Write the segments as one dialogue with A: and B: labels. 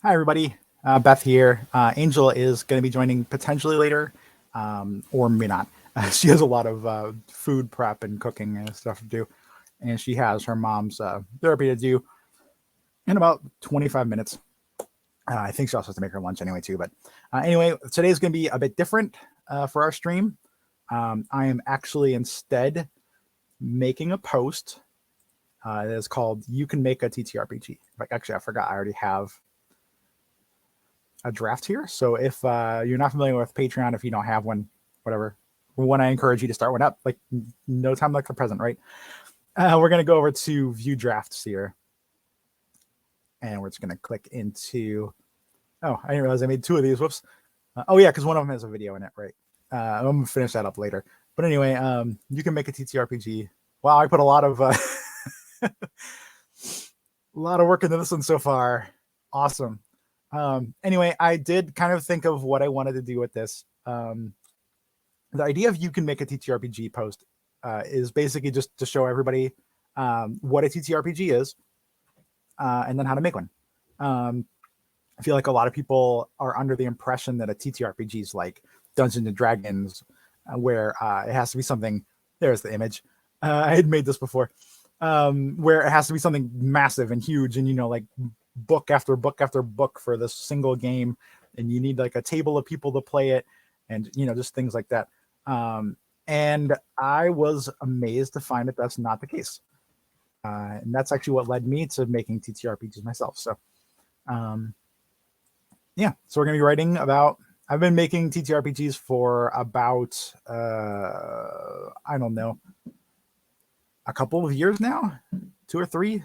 A: Hi, everybody. Beth here. Angel is going to be joining potentially later, or maybe not. She has a lot of food prep and cooking and stuff to do, and she has her mom's therapy to do in about 25 minutes. I think she also has to make her lunch anyway, too. But anyway, today is going to be a bit different for our stream. I am actually instead making a post that is called "You Can Make a TTRPG." Like, actually, I forgot. I already have a draft here. So if you're not familiar with Patreon, if you don't have one, whatever, one, I encourage you to start one up. Like no time like the present, right? We're going to go over to view drafts here. And we're just going to click into, oh, I didn't realize I made two of these. Whoops. Oh yeah, because one of them has a video in it, right? I'm going to finish that up later. But anyway, you can make a TTRPG. Wow, I put a lot of a lot of work into this one so far. Awesome. Anyway, I did kind of think of what I wanted to do with this. The idea of you can make a TTRPG post is basically just to show everybody what a TTRPG is and then how to make one. I feel like a lot of people are under the impression that a TTRPG is like Dungeons and Dragons, where it has to be something. There's the image. I had made this before, where it has to be something massive and huge, and like book after book after book for this single game, and you need like a table of people to play it, and just things like that. And I was amazed to find that that's not the case, and that's actually what led me to making TTRPGs myself. So yeah, so we're gonna be writing about. I've been making TTRPGs for about I don't know, a couple of years now, 2 or 3.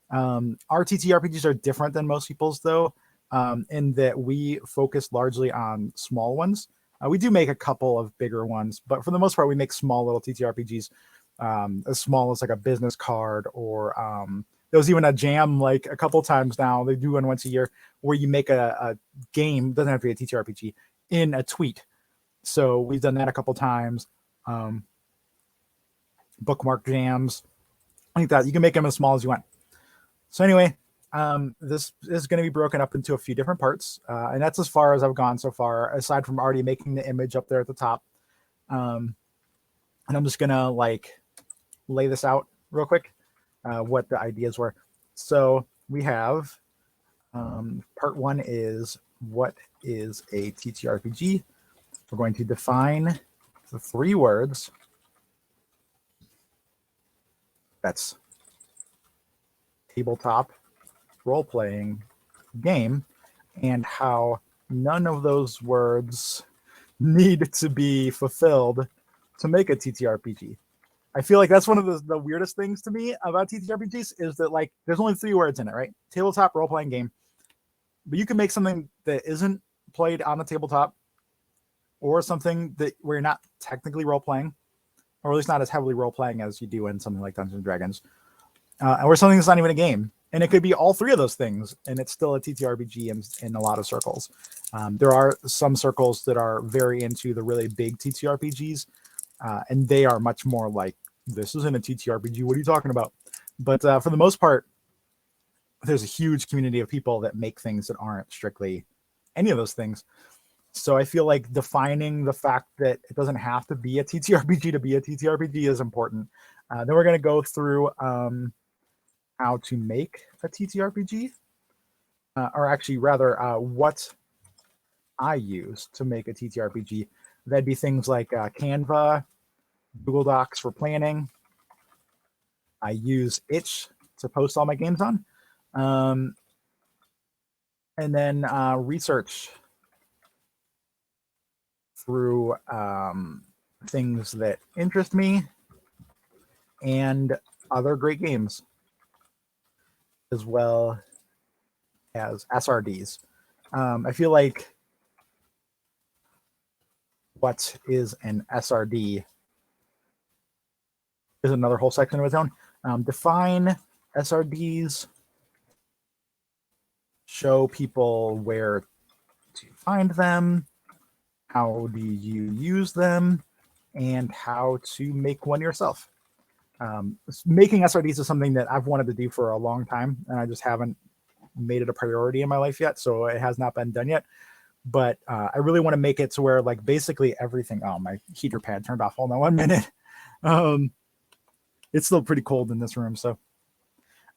A: Our TTRPGs are different than most people's, though, in that we focus largely on small ones. We do make a couple of bigger ones, but for the most part, we make small little TTRPGs, as small as like a business card, or there was even a jam like a couple times now. They do one once a year where you make a game, doesn't have to be a TTRPG, in a tweet. So we've done that a couple times. Bookmark jams, like that. You can make them as small as you want. So anyway, this is going to be broken up into a few different parts, and that's as far as I've gone so far, aside from already making the image up there at the top. And I'm just going to like lay this out real quick, what the ideas were. So we have part 1 is what is a TTRPG. We're going to define the 3 words. That's tabletop role-playing game, and how none of those words need to be fulfilled to make a TTRPG. I feel like that's one of the weirdest things to me about TTRPGs is that like there's only 3 words in it, right? Tabletop role-playing game. But you can make something that isn't played on the tabletop, or something that where you're not technically role-playing, or at least not as heavily role-playing as you do in something like Dungeons and Dragons, or something that's not even a game. And it could be all 3 of those things, and it's still a TTRPG in a lot of circles. There are some circles that are very into the really big TTRPGs, and they are much more like, this isn't a TTRPG, what are you talking about? But for the most part, there's a huge community of people that make things that aren't strictly any of those things. So I feel like defining the fact that it doesn't have to be a TTRPG to be a TTRPG is important. Then we're going to go through how to make a TTRPG, or actually rather what I use to make a TTRPG. That'd be things like Canva, Google Docs for planning. I use Itch to post all my games on. And then research through things that interest me and other great games, as well as SRDs. I feel like what is an SRD is another whole section of its own. Define SRDs, show people where to find them, how do you use them, and how to make one yourself. Making SRDs is something that I've wanted to do for a long time, and I just haven't made it a priority in my life yet, so it has not been done yet. But I really want to make it to where like basically everything. Oh, my heater pad turned off. Hold on 1 minute. It's still pretty cold in this room. So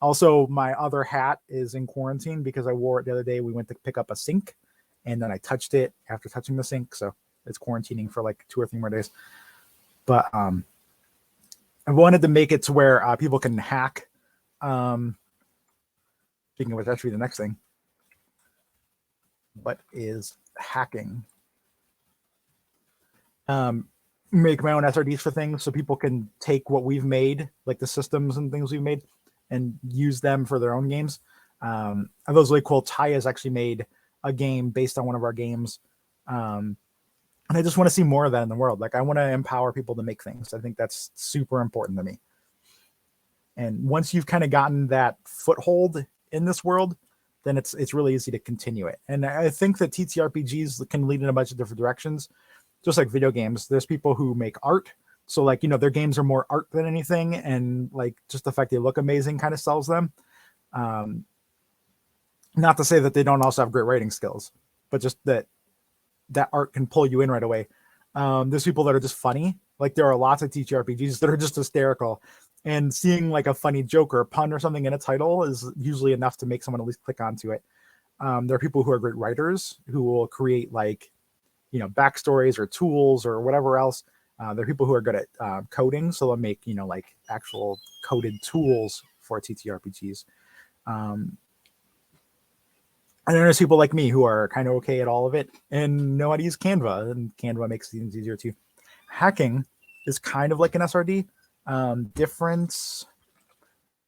A: also my other hat is in quarantine because I wore it the other day. We went to pick up a sink and then I touched it after touching the sink. So it's quarantining for like 2 or 3 more days. But I wanted to make it to where people can hack. Speaking of which, that's really the next thing. What is hacking? Make my own SRDs for things so people can take what we've made, like the systems and things we've made, and use them for their own games. And those really cool. Ty has actually made a game based on one of our games. And I just want to see more of that in the world. Like I want to empower people to make things. I think that's super important to me. And once you've kind of gotten that foothold in this world, then it's really easy to continue it. And I think that TTRPGs can lead in a bunch of different directions, just like video games. There's people who make art. So like, their games are more art than anything. And like just the fact they look amazing kind of sells them. Not to say that they don't also have great writing skills, but just that art can pull you in right away. There's people that are just funny. Like there are lots of TTRPGs that are just hysterical. And seeing like a funny joke or a pun or something in a title is usually enough to make someone at least click onto it. There are people who are great writers who will create like, backstories or tools or whatever else. There are people who are good at coding. So they'll make, like actual coded tools for TTRPGs. And then there's people like me who are kind of okay at all of it and know how to use Canva, and Canva makes things easier too. Hacking is kind of like an SRD. Difference.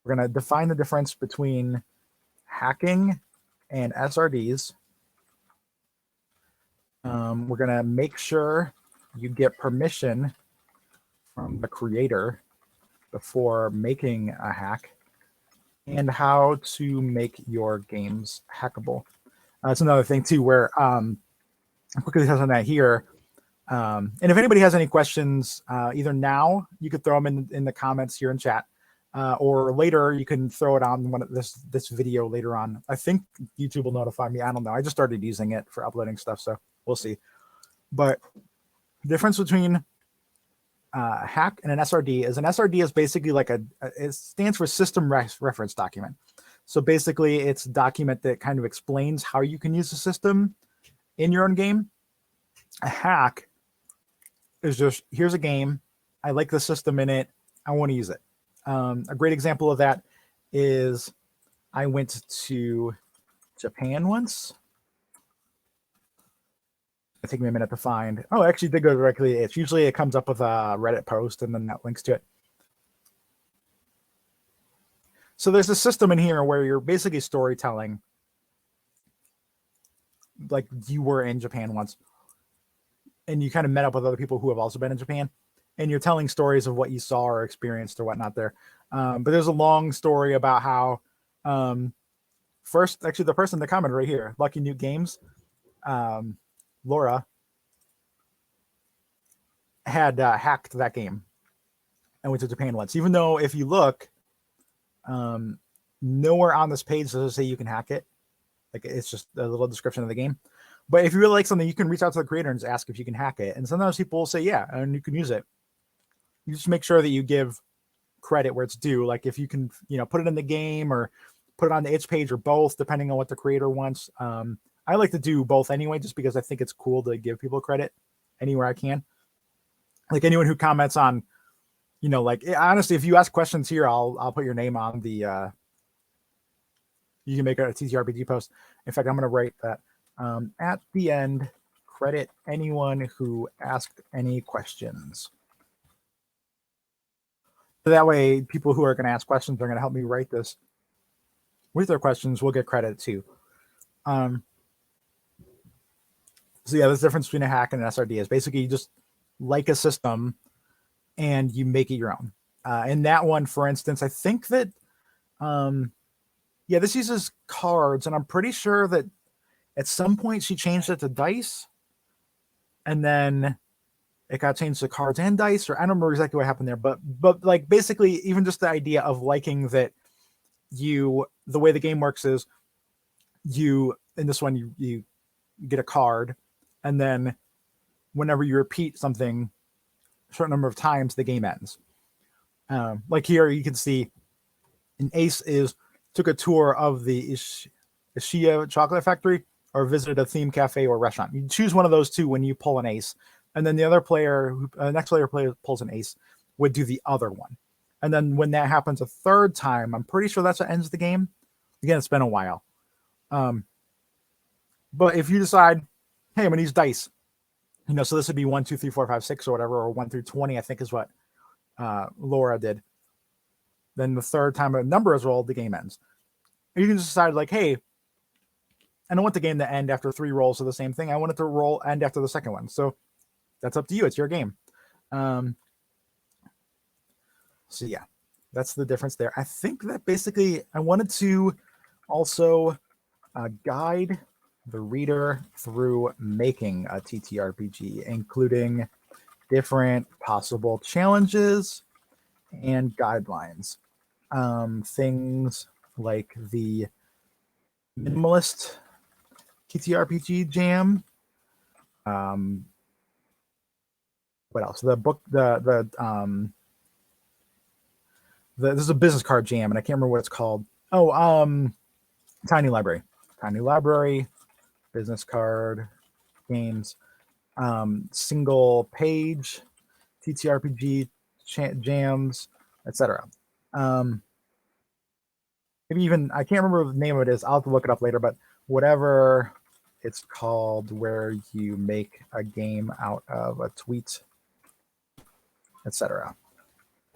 A: We're going to define the difference between hacking and SRDs. We're going to make sure you get permission from the creator before making a hack, and how to make your games hackable. That's another thing too, where I'm quickly touch on that here. And if anybody has any questions, either now you could throw them in the comments here in chat, or later you can throw it on one of this video later on. I think YouTube will notify me. I don't know. I just started using it for uploading stuff, so we'll see. But the difference between hack and an SRD is an SRD is basically like it stands for system reference document. So basically it's a document that kind of explains how you can use the system in your own game. A hack is just, here's a game. I like the system in it. I want to use it. A great example of that is I went to Japan once. It took me a minute to find. Oh, I actually did go directly. It's usually it comes up with a Reddit post and then that links to it. So there's a system in here where you're basically storytelling, like you were in Japan once, and you kind of met up with other people who have also been in Japan, and you're telling stories of what you saw or experienced or whatnot there. But there's a long story about how first, actually the person in the comment right here, Lucky Newt Games, Laura, had hacked that game and went to Japan once. Even though if you look, nowhere on this page does it say you can hack it. Like it's just a little description of the game. But if you really like something, you can reach out to the creator and just ask if you can hack it. And sometimes people will say, yeah, and you can use it. You just make sure that you give credit where it's due. Like if you can, put it in the game or put it on the itch page or both, depending on what the creator wants. I like to do both anyway, just because I think it's cool to give people credit anywhere I can. Like anyone who comments on, like honestly, if you ask questions here, I'll put your name on the, you can make a TTRPG post. In fact, I'm going to write that at the end, credit anyone who asked any questions. So that way, people who are going to ask questions are going to help me write this with their questions. We'll get credit too. So yeah, the difference between a hack and an SRD is basically you just like a system and you make it your own. In that one, for instance, I think that, this uses cards, and I'm pretty sure that at some point she changed it to dice, and then it got changed to cards and dice, or I don't remember exactly what happened there, but like basically even just the idea of liking that the way the game works is you in this one you get a card, and then whenever you repeat something a certain number of times, the game ends. Like here, you can see an ace is took a tour of the Ishia chocolate factory or visited a theme cafe or restaurant. You choose one of those two when you pull an ace, and then the other player, next player pulls an ace, would do the other one. And then when that happens a third time, I'm pretty sure that's what ends the game. Again, it's been a while. But if you decide, hey, I'm gonna use dice, so this would be 1, 2, 3, 4, 5, 6 or whatever, or 1 through 20, I think is what Laura did. Then the third time a number is rolled, the game ends. You can just decide, like, hey, I don't want the game to end after 3 rolls of the same thing. I want it to end after the second one. So that's up to you. It's your game. So yeah, that's the difference there. I think that basically I wanted to also guide the reader through making a TTRPG, including different possible challenges and guidelines. Things like the minimalist TTRPG jam. What else? The book, this is a business card jam, and I can't remember what it's called. Tiny Library, business card games, single page TTRPG jams, etc. Maybe even, I can't remember what the name of it is. I'll have to look it up later, but whatever it's called, where you make a game out of a tweet, etc.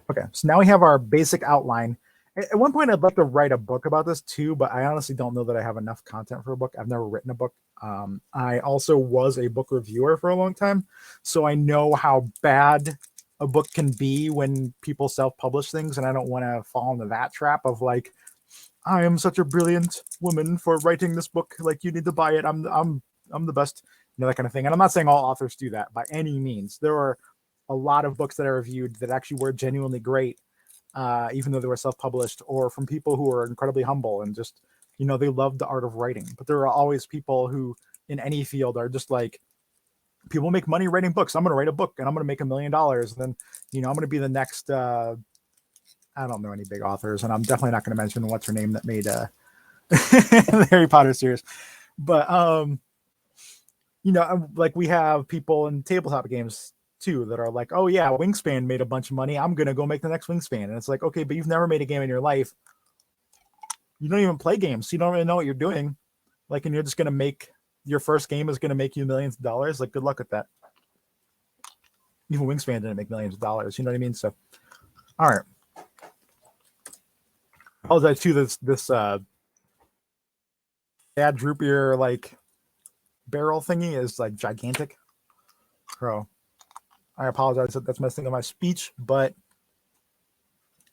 A: Okay, so now we have our basic outline. At one point, I'd like to write a book about this too, but I honestly don't know that I have enough content for a book. I've never written a book. I also was a book reviewer for a long time, so I know how bad a book can be when people self-publish things, and I don't want to fall into that trap of like, I am such a brilliant woman for writing this book. Like, you need to buy it. I'm the best, that kind of thing. And I'm not saying all authors do that by any means. There are a lot of books that I reviewed that actually were genuinely great, even though they were self-published, or from people who are incredibly humble and just, they love the art of writing. But there are always people who in any field are just like, people make money writing books. I'm going to write a book and I'm going to make $1 million. And then, I'm going to be the next, I don't know any big authors, and I'm definitely not going to mention what's her name that made the Harry Potter series. But, like we have people in tabletop games too that are like, oh yeah, Wingspan made a bunch of money. I'm going to go make the next Wingspan. And it's like, okay, but you've never made a game in your life. You don't even play games. So you don't really know what you're doing. Like, and you're just going to make, your first game is going to make you millions of dollars. Like, good luck with that. Even Wingspan didn't make millions of dollars. You know what I mean? So, all right. I apologize too. This bad droopier like barrel thingy is like gigantic. So I apologize that that's messing up my speech, but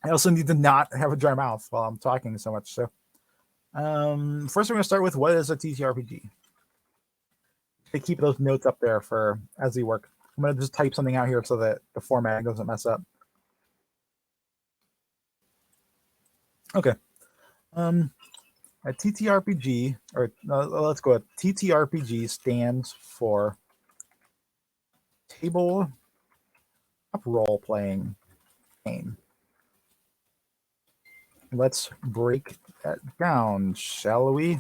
A: I also need to not have a dry mouth while I'm talking so much. So first we're going to start with, what is a TTRPG? To keep those notes up there for as we work. I'm going to just type something out here so that the format doesn't mess up. Okay. A TTRPG, or let's go with TTRPG, stands for Table Role Playing Game. Let's break that down, shall we?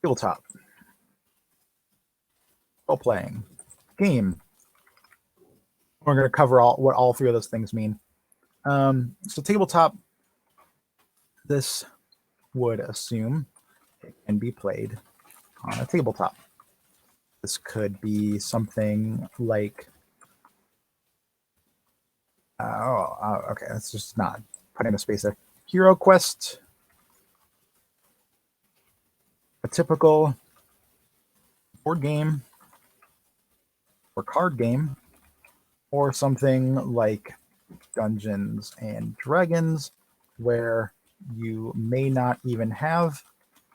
A: Tabletop. Role playing game. We're going to cover what all 3 of those things mean. So tabletop, this would assume it can be played on a tabletop. This could be something like, okay, that's just not putting a space there. Hero Quest, a typical board game or card game, or something like Dungeons and Dragons, where you may not even have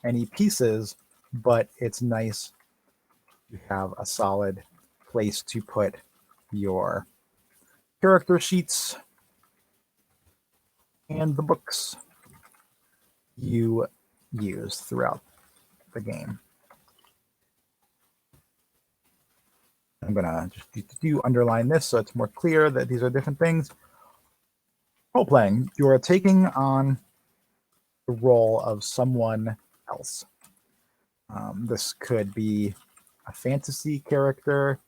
A: any pieces, but it's nice to have a solid place to put your character sheets and the books. you use throughout the game. I'm gonna just do underline this so it's more clear that these are different things. Role playing, you are taking on the role of someone else. This could be a fantasy character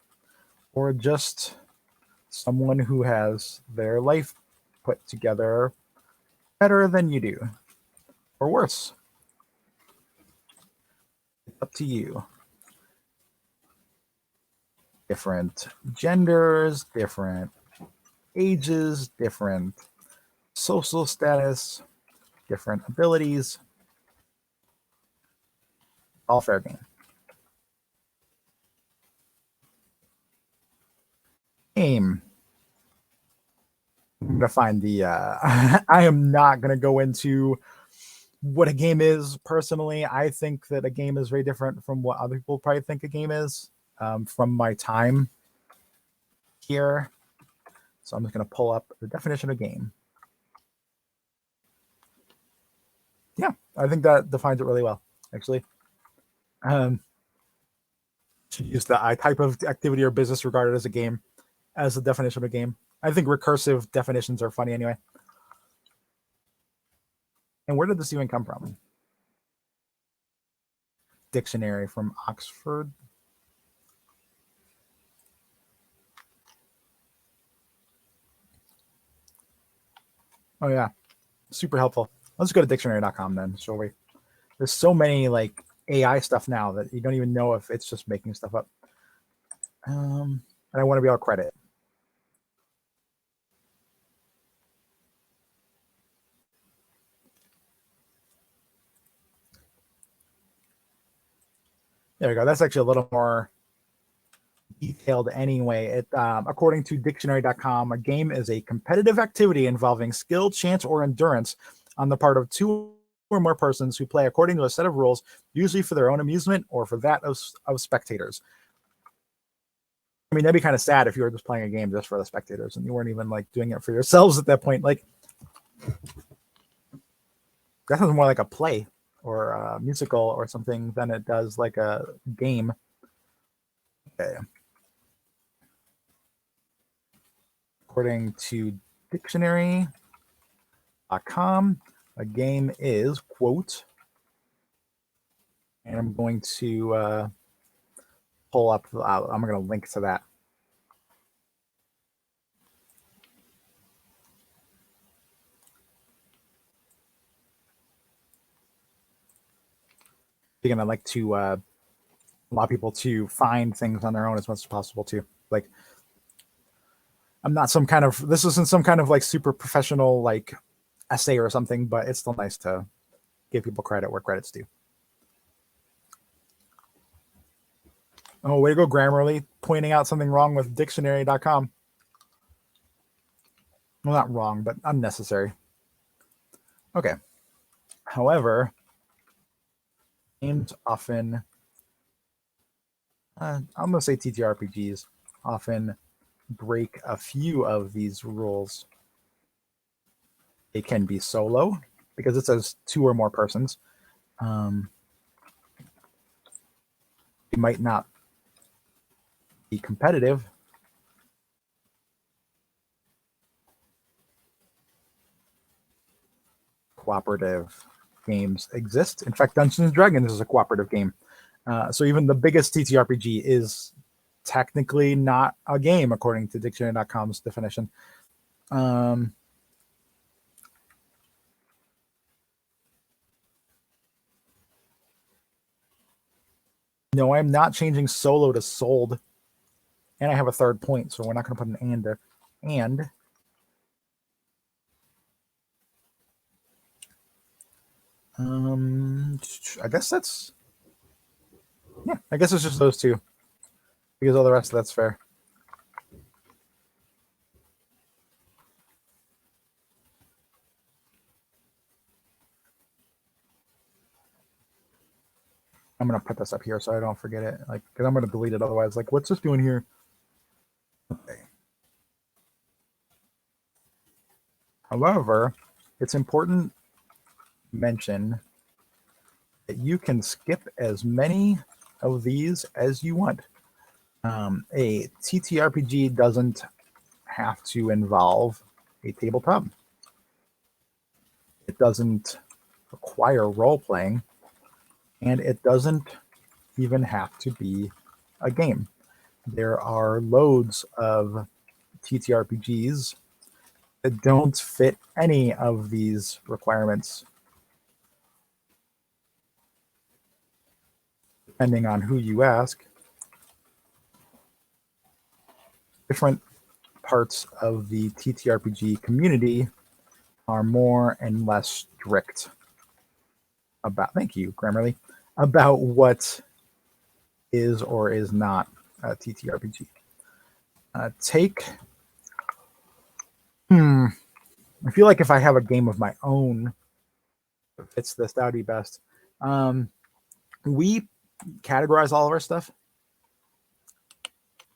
A: or just someone who has their life put together better than you do, or worse. It's up to you. Different genders, different ages, different social status, different abilities. All fair game. Game. I'm going to find the. I am not going to go into what a game is personally. I think that a game is very different from what other people probably think a game is from my time here. So I'm just going to pull up the definition of game. Yeah, I think that defines it really well, actually. To use the type of activity or business regarded as a game as the definition of a game. I think recursive definitions are funny anyway. And where did this even come from? Dictionary from Oxford. Oh yeah, super helpful. Let's go to dictionary.com then, shall we? There's so many like AI stuff now that you don't even know if it's just making stuff up. And I want to be able to credit. There we go. That's actually a little more detailed anyway. It, according to dictionary.com, a game is a competitive activity involving skill, chance, or endurance on the part of two or more persons who play according to a set of rules, usually for their own amusement or for that of spectators. I mean, that'd be kind of sad if you were just playing a game just for the spectators and you weren't even like doing it for yourselves at that point. Like, that sounds more like a play or a musical or something than it does like a game. Okay. According to dictionary.com, a game is, quote, and I'm going to pull up, I'm going to link to that. Again, I like to allow people to find things on their own as much as possible too. Like, I'm not some kind of, this isn't some kind of like super professional like essay or something, but it's still nice to give people credit where credit's due. Oh, way to go, Grammarly, pointing out something wrong with dictionary.com. Well, not wrong, but unnecessary. Okay. However, games often, I'm going to say TTRPGs often break a few of these rules. It can be solo because it says two or more persons. It might not be competitive. Cooperative games exist. In fact, Dungeons and Dragons is a cooperative game. So even the biggest TTRPG is technically not a game according to dictionary.com's definition. No, I'm not changing solo to sold. And I have a third point, so we're not going to put an and there. And I guess that's, yeah, I guess it's just those two. Because all the rest of that's fair. I'm going to put this up here so I don't forget it. Like, because I'm going to delete it otherwise. Like, what's this doing here? Okay. However, it's important mention that you can skip as many of these as you want. A TTRPG doesn't have to involve a tabletop. It doesn't require role playing, and it doesn't even have to be a game. There are loads of TTRPGs that don't fit any of these requirements, depending on who you ask. Different parts of the TTRPG community are more and less strict about, thank you, Grammarly, about what is or is not a TTRPG. I feel like if I have a game of my own, it fits this, that would be best. We categorize all of our stuff.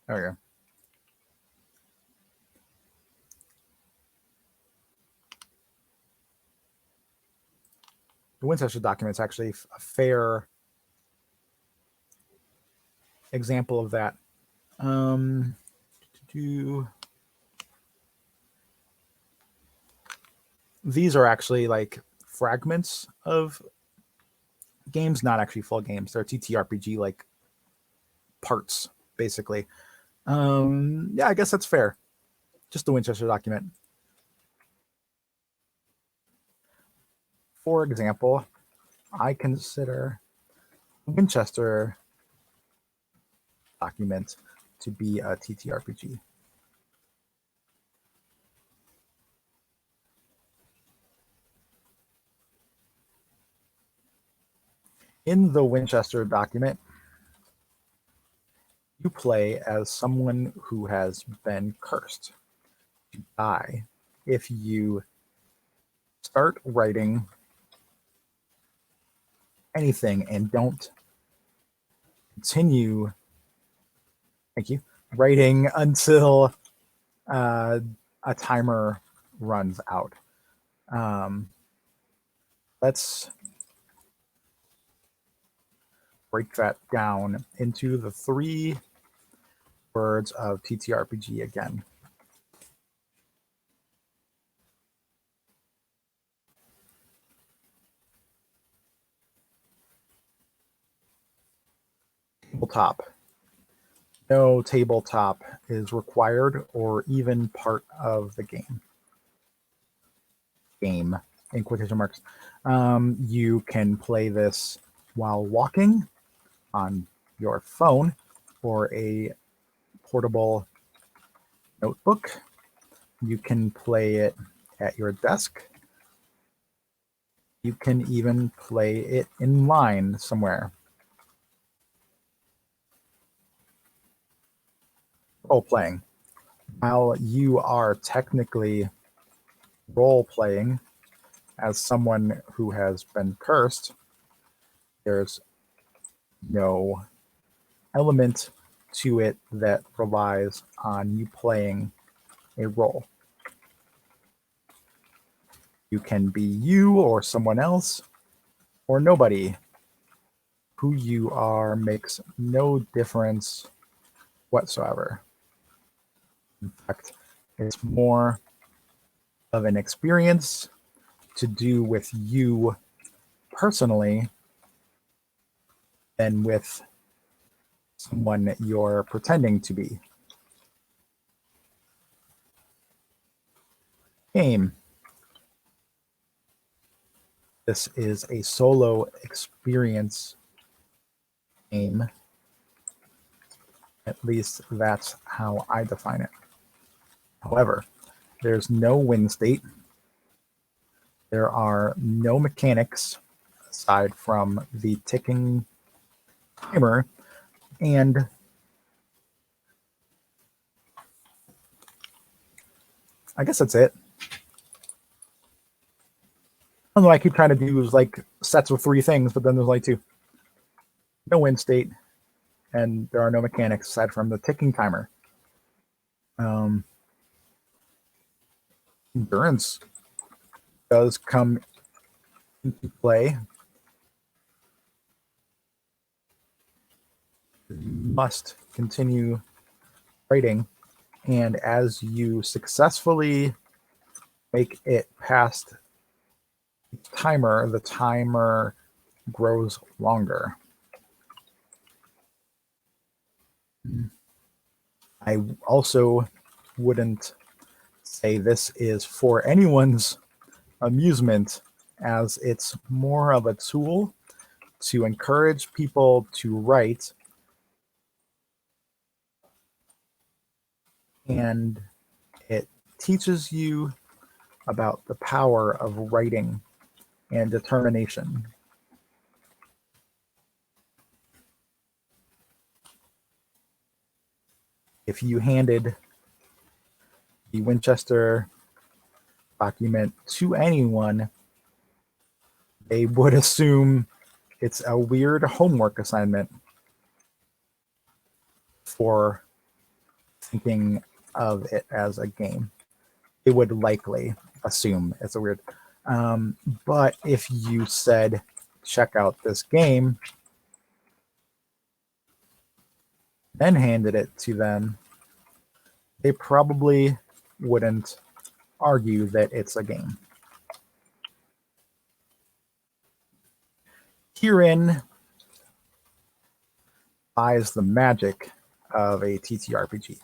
A: There we go. The Winchester document is actually a fair example of that. These are actually like fragments of games, not actually full games. They're TTRPG like parts, basically. Yeah, I guess that's fair. Just the Winchester document. For example, I consider Winchester document to be a TTRPG. In the Winchester document, you play as someone who has been cursed to die if you start writing anything and don't continue, thank you, writing until a timer runs out. Let's break that down into the 3 words of TTRPG again. Tabletop. No tabletop is required or even part of the game. Game, in quotation marks. You can play this while walking on your phone or a portable notebook. You can play it at your desk. You can even play it in line somewhere. Role playing. While you are technically role playing as someone who has been cursed, there's no element to it that relies on you playing a role. You can be you or someone else or nobody. Who you are makes no difference whatsoever. In fact, it's more of an experience to do with you personally than with someone you're pretending to be. Game. This is a solo experience game. At least that's how I define it. However, there's no win state. There are no mechanics aside from the ticking timer, and I guess that's it. I don't know, I keep trying to do like sets of 3 things, but then there's like 2. No win state, and there are no mechanics aside from the ticking timer. Endurance does come to play, you must continue writing, and as you successfully make it past the timer grows longer. I also wouldn't say this is for anyone's amusement, as it's more of a tool to encourage people to write, and it teaches you about the power of writing and determination. If you handed the Winchester document to anyone, they would assume it's a weird homework assignment for thinking of it as a game. They would likely assume it's a weird. But if you said, check out this game, then handed it to them, they probably wouldn't argue that it's a game. Herein lies the magic of a TTRPG.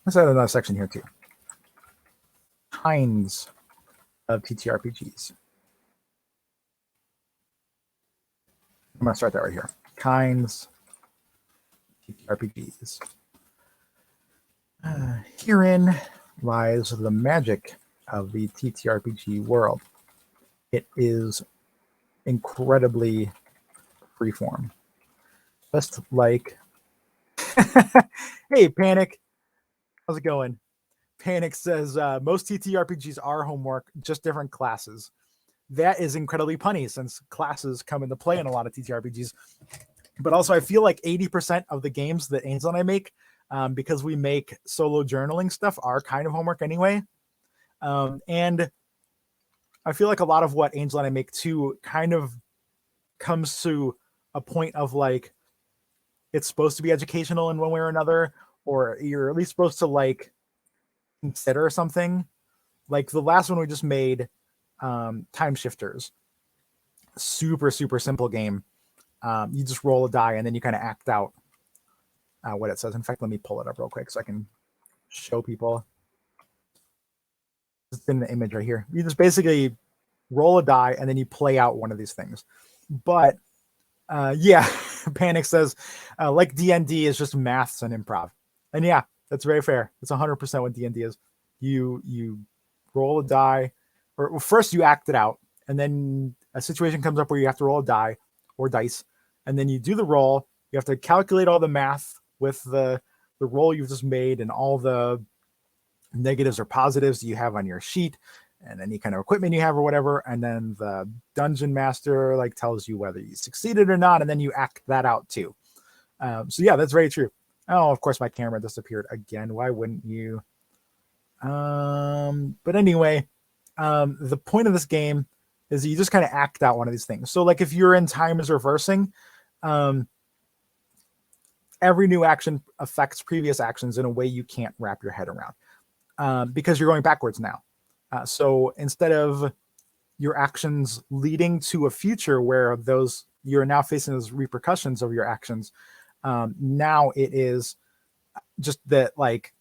A: Let's add another section here too. Kinds of TTRPGs. I'm going to start that right here. Kinds of TTRPGs. Herein lies the magic of the TTRPG world. It is incredibly freeform. Just like, hey, Panic, how's it going? Panic says most TTRPGs are homework, just different classes. That is incredibly punny since classes come into play in a lot of TTRPGs. But also, I feel like 80% of the games that Angel and I make, because we make solo journaling stuff, are kind of homework anyway. And I feel like a lot of what Angel and I make too kind of comes to a point of like, it's supposed to be educational in one way or another, or you're at least supposed to like consider something. Like the last one we just made, Time Shifters, super simple game. You just roll a die and then you kind of act out what it says. In fact, let me pull it up real quick so I can show people. It's in the image right here. You just basically roll a die and then you play out one of these things. But yeah, Panic says like D&D is just maths and improv. And yeah, that's very fair. It's 100% what D&D is. You roll a die, or first you act it out, and then a situation comes up where you have to roll a die or dice, and then you do the roll. You have to calculate all the math with the roll you've just made and all the negatives or positives you have on your sheet and any kind of equipment you have or whatever. And then the dungeon master like tells you whether you succeeded or not, and then you act that out too. So yeah, that's very true. Oh, of course my camera disappeared again. Why wouldn't you? But anyway, the point of this game is you just kind of act out one of these things. So like if you're in time is reversing, every new action affects previous actions in a way you can't wrap your head around, because you're going backwards now. So instead of your actions leading to a future where those you're now facing those repercussions of your actions, now it is just that like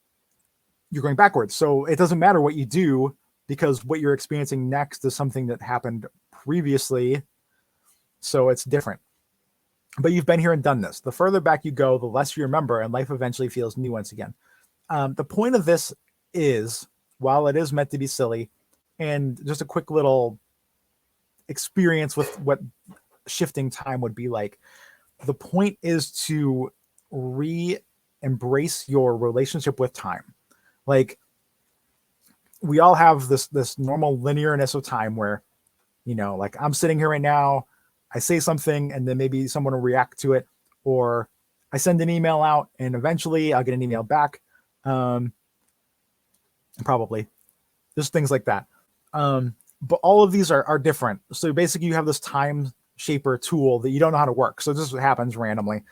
A: you're going backwards. So it doesn't matter what you do because what you're experiencing next is something that happened previously. So it's different. But you've been here and done this. The further back you go, the less you remember, and life eventually feels new once again. The point of this is, while it is meant to be silly, and just a quick little experience with what shifting time would be like, the point is to re-embrace your relationship with time. Like we all have this normal linearness of time where, you know, like I'm sitting here right now, I say something and then maybe someone will react to it, or I send an email out, and eventually I'll get an email back. Probably just things like that. But all of these are different. So basically, you have this time shaper tool that you don't know how to work. So this happens randomly,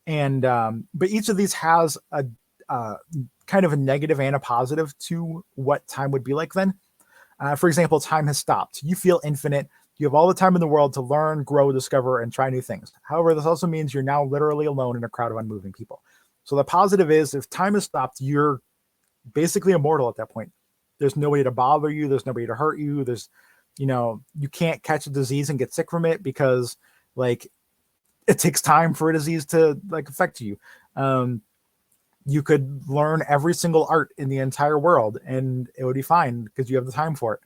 A: and but each of these has a kind of a negative and a positive to what time would be like then. For example, time has stopped. You feel infinite. You have all the time in the world to learn, grow, discover, and try new things. However, this also means you're now literally alone in a crowd of unmoving people. So the positive is if time has stopped, you're basically immortal at that point. There's nobody to bother you. There's nobody to hurt you. There's, you can't catch a disease and get sick from it because like it takes time for a disease to like affect you. You could learn every single art in the entire world and it would be fine because you have the time for it.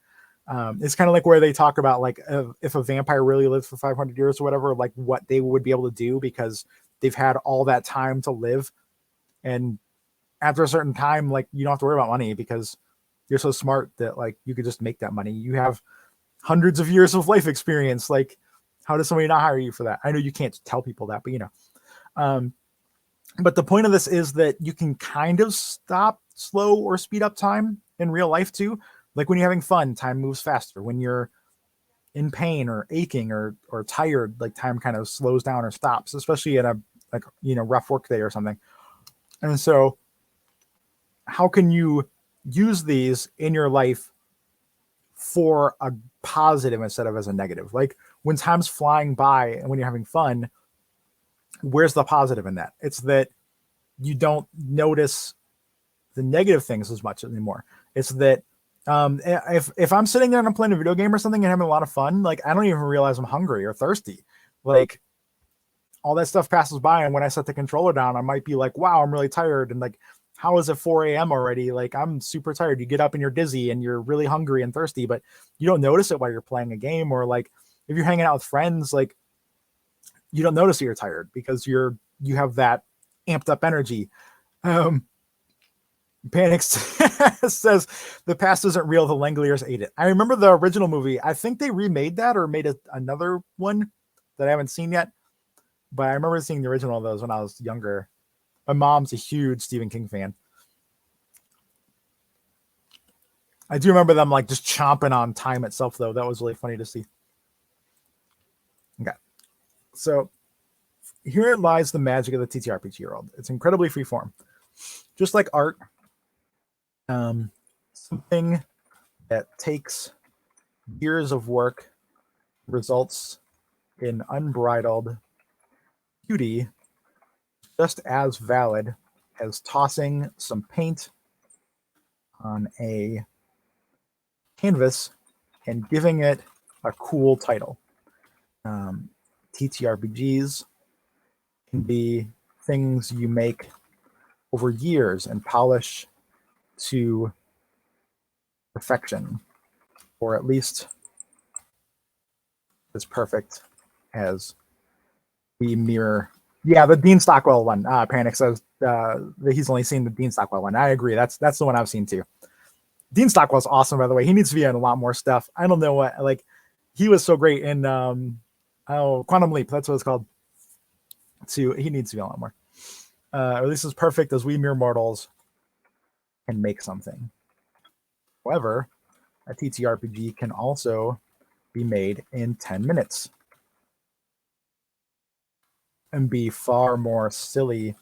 A: It's kind of like where they talk about like if a vampire really lived for 500 years or whatever, like what they would be able to do because they've had all that time to live. And after a certain time, like you don't have to worry about money because you're so smart that like you could just make that money. You have hundreds of years of life experience. Like, how does somebody not hire you for that? I know you can't tell people that, but but the point of this is that you can kind of stop, slow, or speed up time in real life too. Like when you're having fun, time moves faster. When you're in pain or aching or tired, like time kind of slows down or stops, especially in a rough work day or something. And so how can you use these in your life for a positive instead of as a negative? Like when time's flying by and when you're having fun, where's the positive in that? It's that you don't notice the negative things as much anymore. It's that if I'm sitting there and I'm playing a video game or something and having a lot of fun, like I don't even realize I'm hungry or thirsty. Like all that stuff passes by, and when I set the controller down, I might be like, wow, I'm really tired. And like, how is it 4 a.m. already? Like I'm super tired. You get up and you're dizzy and you're really hungry and thirsty, but you don't notice it while you're playing a game. Or like if you're hanging out with friends, like you don't notice that you're tired because you have that amped up energy. Panic says the past isn't real. The Langoliers ate it. I remember the original movie. I think they remade that or made another one that I haven't seen yet. But I remember seeing the original of those when I was younger. My mom's a huge Stephen King fan. I do remember them like just chomping on time itself, though. That was really funny to see. Okay. So here lies the magic of the TTRPG world. It's incredibly freeform. Just like art, something that takes years of work results in unbridled beauty, just as valid as tossing some paint on a canvas and giving it a cool title. TTRPGs can be things you make over years and polish to perfection, or at least as perfect as we mirror. Yeah, the Dean Stockwell one. Panic says that he's only seen the Dean Stockwell one. I agree. That's the one I've seen too. Dean Stockwell's awesome, by the way. He needs to be in a lot more stuff. I don't know what, like, he was so great in Quantum Leap. That's what it's called. He needs to be a lot more. At least as perfect as we mere mortals can make something. However, a TTRPG can also be made in 10 minutes and be far more silly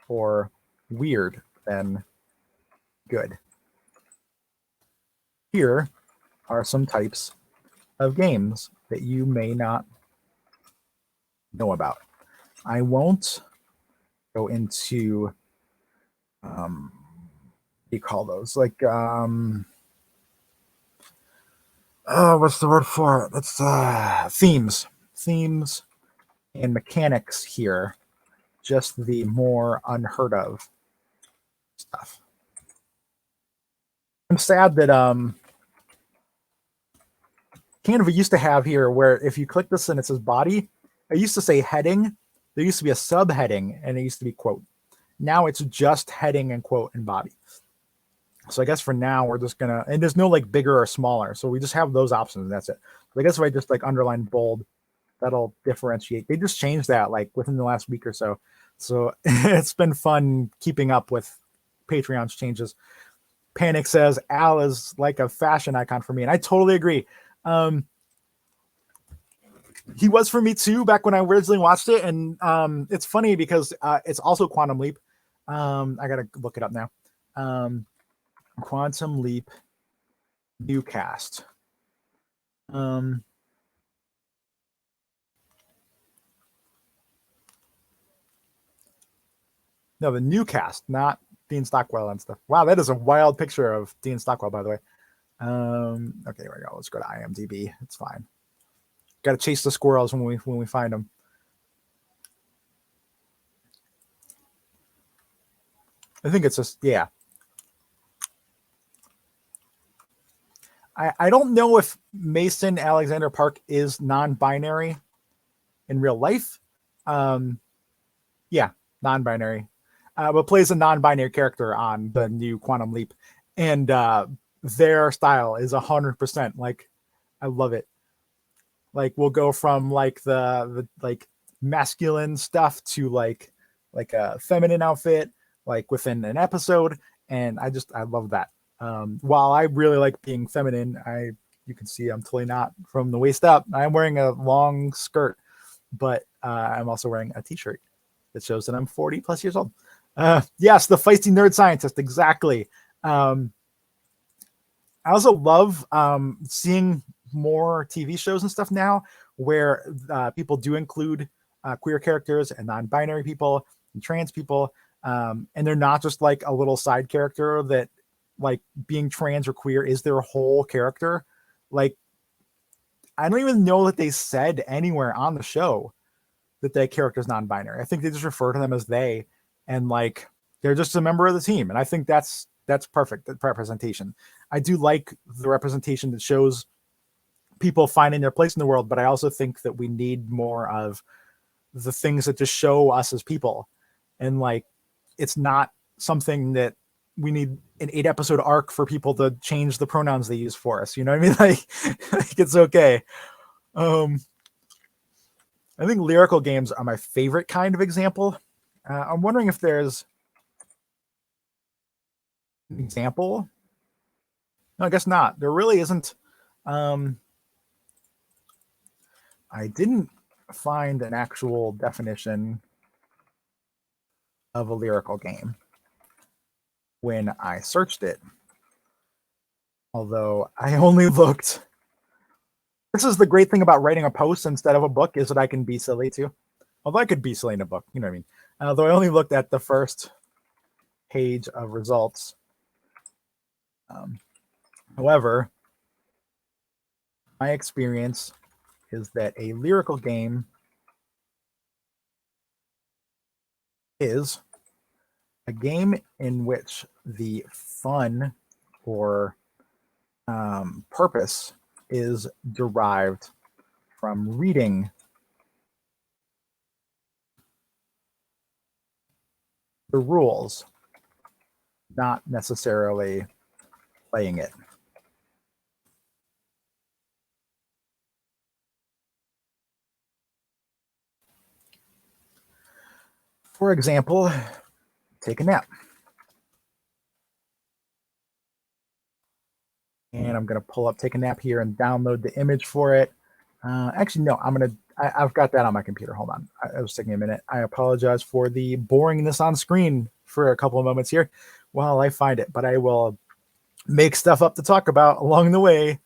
A: or weird than good. Here are some types of games that you may not know about. I won't go into what do you call those? Like what's the word for it? It's themes and mechanics here. Just the more unheard of stuff. I'm sad that Canva used to have here where if you click this and it says body, it used to say heading. There used to be a subheading and it used to be quote. Now it's just heading and quote and body. So I guess for now we're just gonna, and there's no like bigger or smaller. So we just have those options and that's it. So I guess if I just like underline bold, that'll differentiate. They just changed that like within the last week or so. So it's been fun keeping up with Patreon's changes. Panic says Al is like a fashion icon for me, and I totally agree. He was for me too back when I originally watched it, and it's funny because it's also Quantum Leap. I gotta look it up now. Quantum Leap new cast. No, the new cast, not Dean Stockwell and stuff. Wow, that is a wild picture of Dean Stockwell, by the way. Okay, here we go. Let's go to IMDb. It's fine. Got to chase the squirrels when we find them. I think it's just yeah. I don't know if Mason Alexander Park is non-binary in real life. Yeah, non-binary, but plays a non-binary character on the new Quantum Leap, and their style is 100%. Like, I love it. Like, we'll go from like the like masculine stuff to like a feminine outfit, like within an episode, and I love that. While I really like being feminine, you can see I'm totally not from the waist up. I'm wearing a long skirt, but I'm also wearing a t-shirt that shows that I'm 40 plus years old. Yes, the feisty nerd scientist, exactly. I also love seeing more TV shows and stuff now where people do include queer characters and non-binary people and trans people, and they're not just like a little side character that like being trans or queer is their whole character. Like, I don't even know that they said anywhere on the show that character is non-binary. I think they just refer to them as they, and like they're just a member of the team. And I think that's perfect representation. I do like the representation that shows people finding their place in the world, but I also think that we need more of the things that just show us as people. And like, it's not something that we need an 8-episode arc for people to change the pronouns they use for us. You know what I mean? Like it's okay. I think lyrical games are my favorite kind of example. I'm wondering if there's an example. No, I guess not. There really isn't. I didn't find an actual definition of a lyrical game when I searched it. Although I only looked. This is the great thing about writing a post instead of a book, is that I can be silly too. Although I could be silly in a book, you know what I mean? Although I only looked at the first page of results. However, my experience is that a lyrical game is a game in which the fun or purpose is derived from reading the rules, not necessarily playing it. For example, take a nap. And I'm going to pull up Take a Nap here and download the image for it. Actually, no, I've got that on my computer. Hold on. It was taking a minute. I apologize for the boringness on screen for a couple of moments here while I find it, but I will make stuff up to talk about along the way.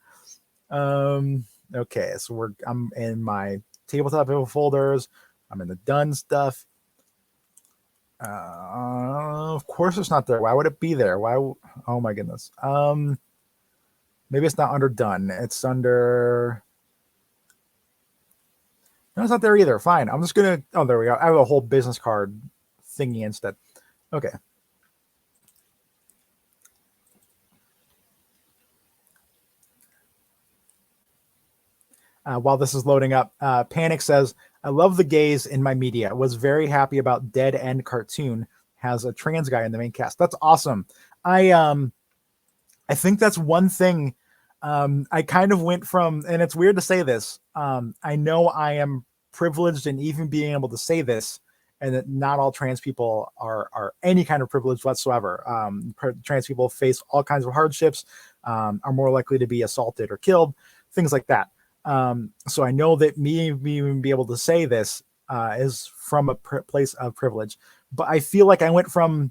A: Okay, so I'm in my tabletop folders. I'm in the done stuff. Of course it's not there. Why would it be there? Why? Oh my goodness. Maybe it's not under done. It's under. No, it's not there either. Fine. I'm just gonna. Oh, there we go. I have a whole business card thingy instead. Okay. While this is loading up, Panic says, "I love the gays in my media. Was very happy about Dead End Cartoon has a trans guy in the main cast. That's awesome. I think that's one thing I kind of went from, and it's weird to say this. I know I am privileged in even being able to say this, and that not all trans people are any kind of privilege whatsoever. Trans people face all kinds of hardships, are more likely to be assaulted or killed, things like that. So I know that me even be able to say this is from a place of privilege, but I feel like I went from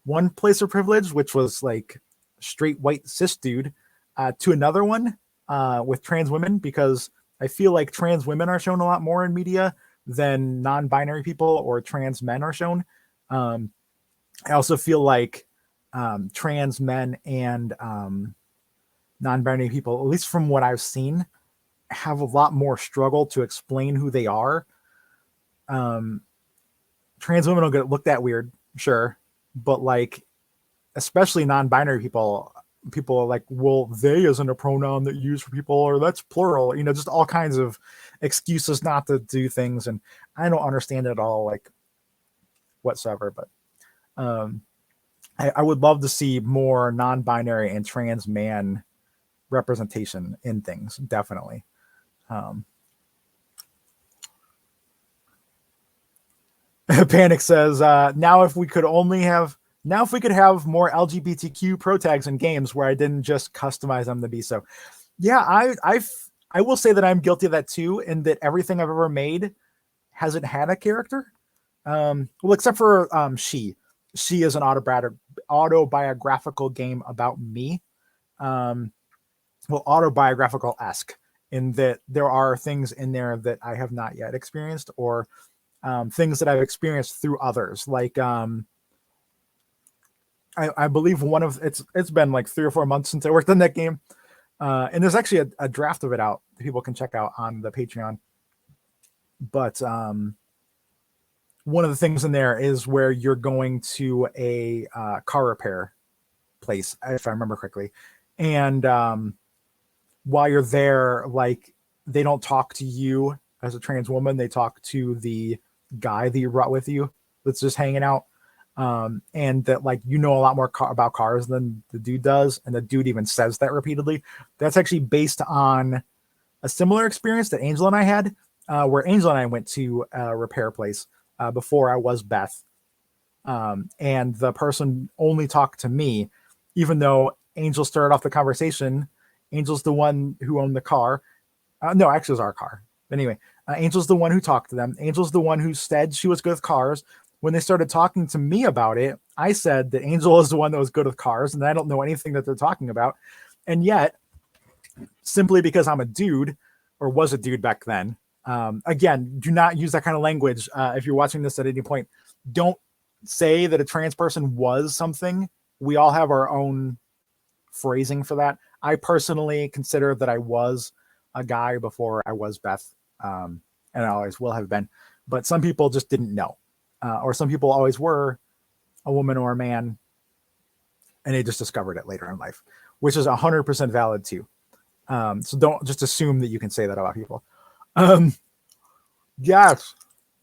A: one place of privilege, which was like straight white cis dude, to another one with trans women, because I feel like trans women are shown a lot more in media than non-binary people or trans men are shown. I also feel like trans men and non-binary people, at least from what I've seen, have a lot more struggle to explain who they are. Trans women will get looked at weird, sure, but like, especially non-binary people are like, well, they isn't a pronoun that you use for people, or that's plural, just all kinds of excuses not to do things. And I don't understand it at all, like whatsoever, but I would love to see more non-binary and trans man representation in things, definitely. Panic says, now if we could have more LGBTQ pro tags in games where I didn't just customize them to be so. Yeah, I will say that I'm guilty of that too, and that everything I've ever made hasn't had a character. Well, except for She is an autobiographical game about me. Autobiographical-esque, in that there are things in there that I have not yet experienced, or things that I've experienced through others. Like I believe it's been like 3 or 4 months since I worked on that game. And there's actually a draft of it out that people can check out on the Patreon. But one of the things in there is where you're going to a car repair place, if I remember correctly. And while you're there, like, they don't talk to you as a trans woman. They talk to the guy that you brought with you that's just hanging out. And that, like, a lot more about cars than the dude does. And the dude even says that repeatedly. That's actually based on a similar experience that Angel and I had, where Angel and I went to a repair place before I was Beth. And the person only talked to me, even though Angel started off the conversation. Angel's the one who owned the car. No, actually, it was our car. Anyway, Angel's the one who talked to them. Angel's the one who said she was good with cars. When they started talking to me about it, I said that Angel is the one that was good with cars, and I don't know anything that they're talking about. And yet, simply because I'm a dude, or was a dude back then, again, do not use that kind of language. If you're watching this at any point, don't say that a trans person was something. We all have our own phrasing for that. I personally consider that I was a guy before I was Beth, and I always will have been. But some people just didn't know, or some people always were a woman or a man, and they just discovered it later in life, which is 100% valid too. So don't just assume that you can say that about people. Yes,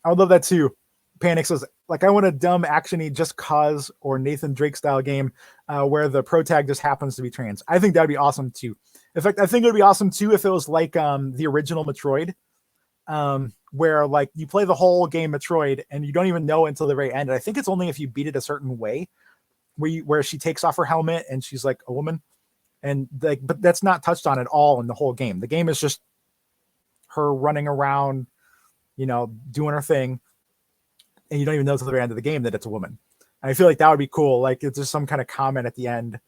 A: I would love that too. Panic says, like, I want a dumb actiony Just Cause or Nathan Drake style game where the pro tag just happens to be trans. I think that'd be awesome too. In fact, I think it would be awesome too if it was like the original Metroid, where like you play the whole game Metroid and you don't even know until the very end. And I think it's only if you beat it a certain way, where she takes off her helmet and she's like a woman, and like, but that's not touched on at all in the whole game. The game is just her running around, doing her thing. And you don't even know till the very end of the game that it's a woman. And I feel like that would be cool. Like, it's just some kind of comment at the end,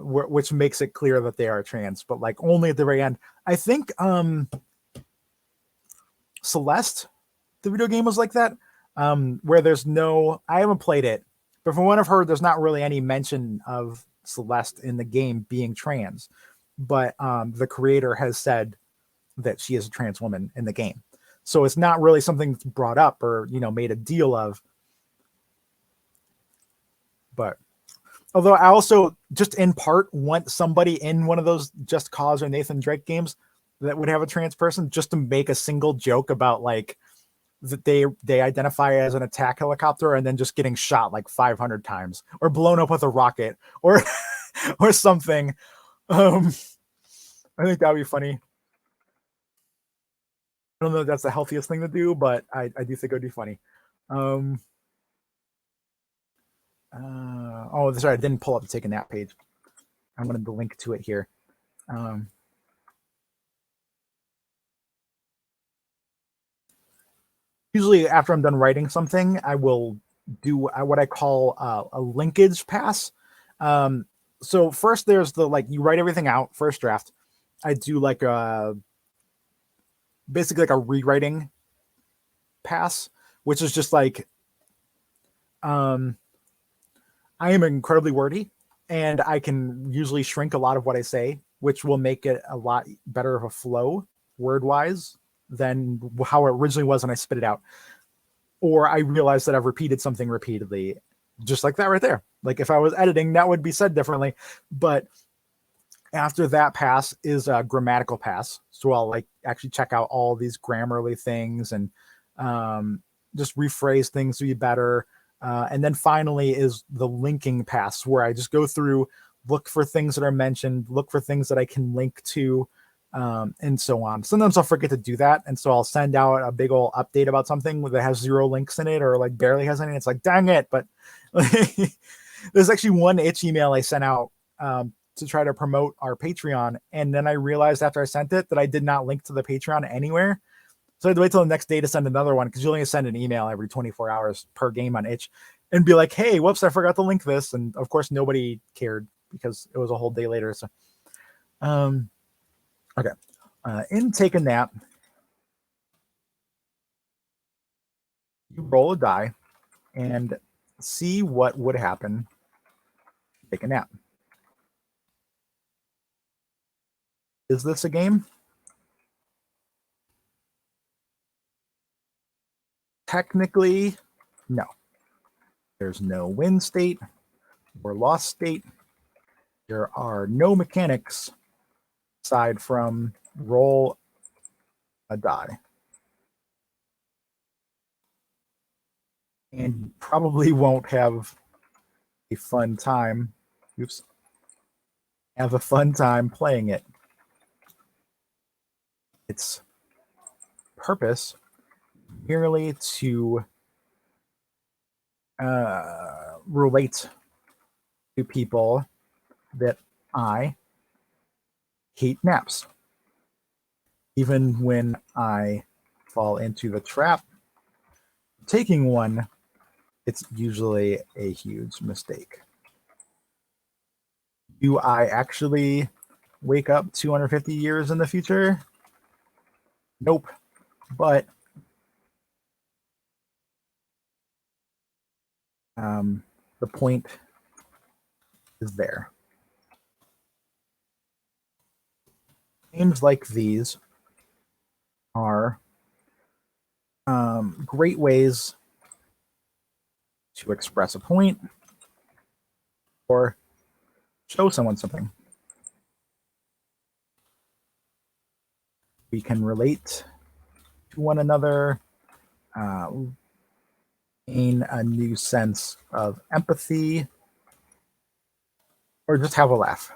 A: which makes it clear that they are trans, but like only at the very end. I think Celeste, the video game, was like that, where I haven't played it, but from what I've heard, there's not really any mention of Celeste in the game being trans. But the creator has said that she is a trans woman in the game. So it's not really something that's brought up or, made a deal of. But although I also just in part want somebody in one of those Just Cause or Nathan Drake games that would have a trans person, just to make a single joke about like that they identify as an attack helicopter and then just getting shot like 500 times or blown up with a rocket or something. Um, I think that would be funny. I don't know if that's the healthiest thing to do, but I do think it would be funny. Um, oh, sorry, I didn't pull up the Take a Nap page. I'm going to link to it here. Um, Usually, after I'm done writing something, I will do what I call a linkage pass. Um, so first, there's the like you write everything out first draft. I do like a basically like a rewriting pass, which is just like um, I am incredibly wordy, and I can usually shrink a lot of what I say, which will make it a lot better of a flow word wise than how it originally was when I spit it out. Or I realize that I've repeated something repeatedly, just like that right there. Like if I was editing, that would be said differently. But after that pass is a grammatical pass. So I'll like actually check out all these grammarly things and just rephrase things to be better. And then finally is the linking pass where I just go through, look for things that are mentioned, look for things that I can link to, and so on. Sometimes I'll forget to do that. And so I'll send out a big old update about something that has 0 links in it or like barely has any. It's like, dang it. But there's actually one itch email I sent out to try to promote our Patreon. And then I realized after I sent it that I did not link to the Patreon anywhere. So I had to wait till the next day to send another one because you only send an email every 24 hours per game on itch and be like, hey, whoops, I forgot to link this. And of course, nobody cared because it was a whole day later. So, okay. In Take a Nap, you roll a die and see what would happen. Take a nap. Is this a game? Technically, no. There's no win state or loss state. There are no mechanics aside from roll a die. And you probably won't have a fun time. Oops. Have a fun time playing it. Its purpose merely to relate to people that I hate naps. Even when I fall into the trap, taking one, it's usually a huge mistake. Do I actually wake up 250 years in the future? Nope. But the point is there. Games like these are great ways to express a point or show someone something. We can relate to one another, gain a new sense of empathy, or just have a laugh.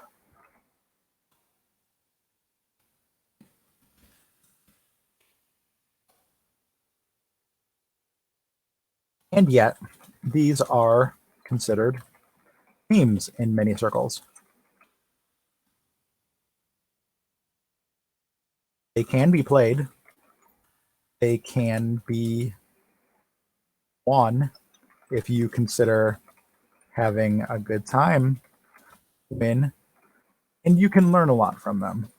A: And yet, these are considered themes in many circles. They can be played. They can be won if you consider having a good time win, and you can learn a lot from them.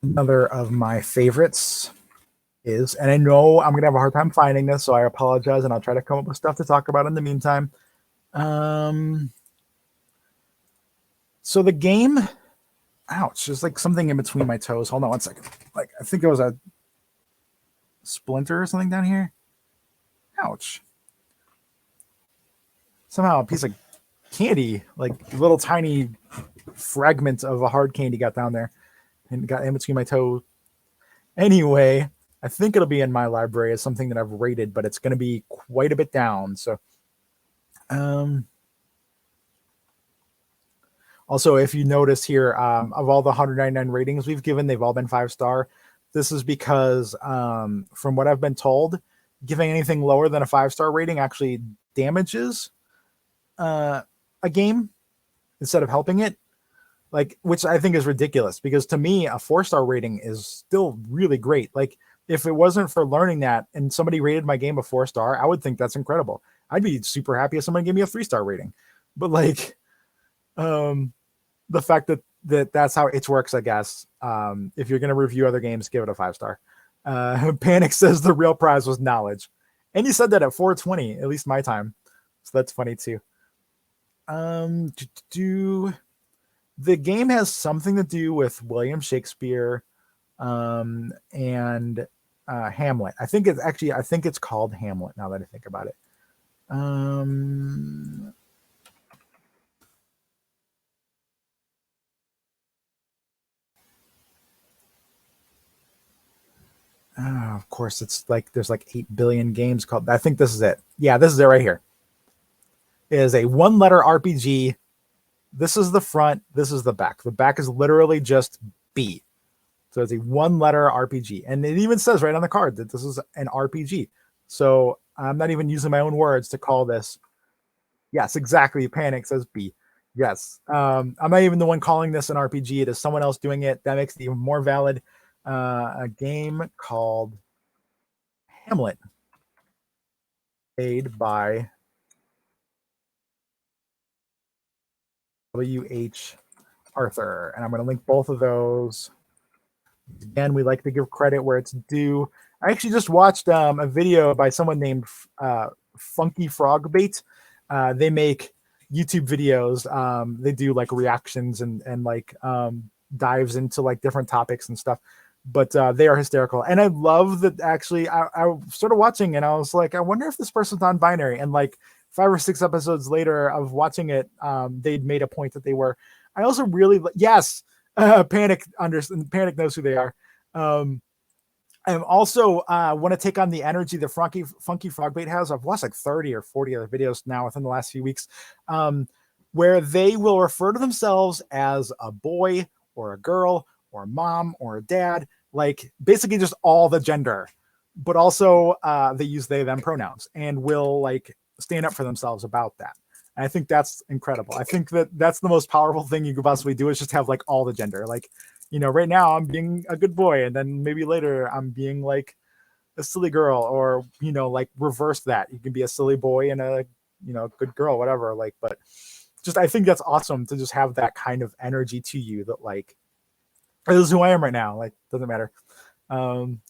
A: Another of my favorites is, and I know I'm going to have a hard time finding this, so I apologize, and I'll try to come up with stuff to talk about in the meantime. So the game, ouch, there's like something in between my toes. Hold on 1 second. Like, I think it was a splinter or something down here. Ouch. Somehow a piece of candy, like little tiny fragment of a hard candy got down there and got in between my toes. Anyway, I think it'll be in my library as something that I've rated, but it's going to be quite a bit down. So Um, Also, if you notice here, of all the 199 ratings we've given, they've all been 5-star. This is because, from what I've been told, giving anything lower than a 5-star rating actually damages uh, a game instead of helping it. Like, which I think is ridiculous because to me, a 4-star rating is still really great. Like, if it wasn't for learning that and somebody rated my game a 4-star, I would think that's incredible. I'd be super happy if somebody gave me a 3-star rating. But like, um, the fact that that's how it works, I guess. If you're going to review other games, give it a 5-star. Panic says the real prize was knowledge, and you said that at 420, at least my time, so that's funny too. Do the game has something to do with William Shakespeare, and Hamlet. I think it's called Hamlet now that I think about it. Um, of course, it's like there's like 8 billion games called. I think this is it. Yeah, this is it right here. It is a one-letter RPG. This is the front. This is the back. The back is literally just B. So it's a one-letter RPG, and it even says right on the card that this is an RPG. So I'm not even using my own words to call this. Yes, exactly. Panic says B. Yes. I'm not even the one calling this an RPG. It is someone else doing it. That makes it even more valid. A game called Hamlet, made by W.H. Arthur. And I'm going to link both of those. Again, we like to give credit where it's due. I actually just watched a video by someone named Funky Frog Bait. They make YouTube videos. They do like reactions and like dives into like different topics and stuff. But they are hysterical. And I love that actually I started watching and I was like, I wonder if this person's non-binary. And like 5 or 6 episodes later of watching it, they'd made a point that they were. I also really, yes, Panic knows who they are. I also want to take on the energy that Funky Frogbait has. I've watched like 30 or 40 other videos now within the last few weeks, where they will refer to themselves as a boy or a girl or a mom or a dad, like basically just all the gender, but also they use they them pronouns and will like stand up for themselves about that. And I think that's incredible. I think that that's the most powerful thing you could possibly do is just have like all the gender. Like, you know, right now I'm being a good boy, and then maybe later I'm being like a silly girl, or you know, like reverse that. You can be a silly boy and a good girl, whatever. Like, but just I think that's awesome to just have that kind of energy to you that like this is who I am right now. Like, doesn't matter. Um,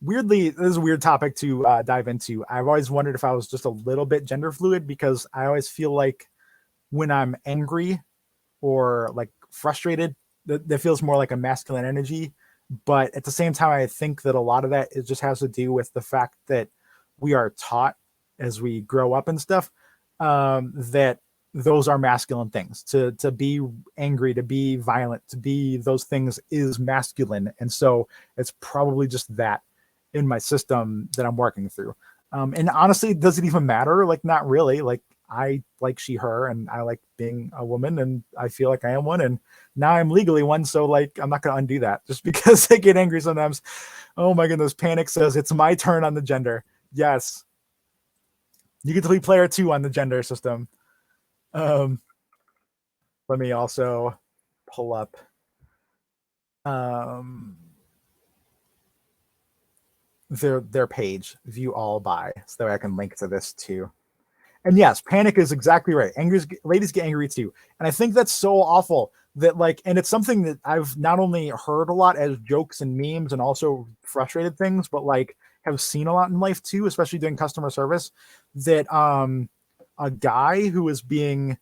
A: Weirdly, this is a weird topic to dive into. I've always wondered if I was just a little bit gender fluid because I always feel like when I'm angry or like frustrated, that feels more like a masculine energy. But at the same time, I think that a lot of that it just has to do with the fact that we are taught as we grow up and stuff, that those are masculine things. To be angry, to be violent, to be those things is masculine, and so it's probably just that in my system that I'm working through. And honestly, does it even matter? Like, not really. Like, I like she, her, and I like being a woman, and I feel like I am one, and now I'm legally one. So, like, I'm not going to undo that just because I get angry sometimes. Oh my goodness. Panic says it's my turn on the gender. Yes. You get to be player 2 on the gender system. Um, Let me also pull up um, their page, view all by, so that I can link to this too. And yes, Panic is exactly right. Ladies get angry too. And I think that's so awful that like, and it's something that I've not only heard a lot as jokes and memes and also frustrated things, but like have seen a lot in life too, especially doing customer service, that a guy who is being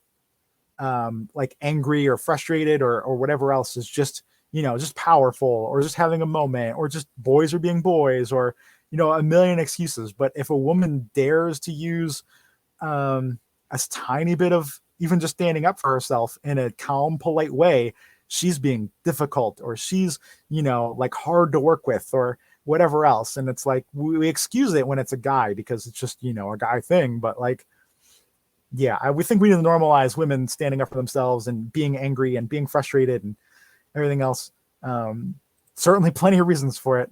A: like angry or frustrated or whatever else is just, just powerful or just having a moment or just boys are being boys or, a million excuses. But if a woman dares to use a tiny bit of even just standing up for herself in a calm, polite way, she's being difficult or she's, like hard to work with or whatever else. And it's like we excuse it when it's a guy because it's just, a guy thing. But like, yeah, we think we need to normalize women standing up for themselves and being angry and being frustrated and everything else. Certainly plenty of reasons for it.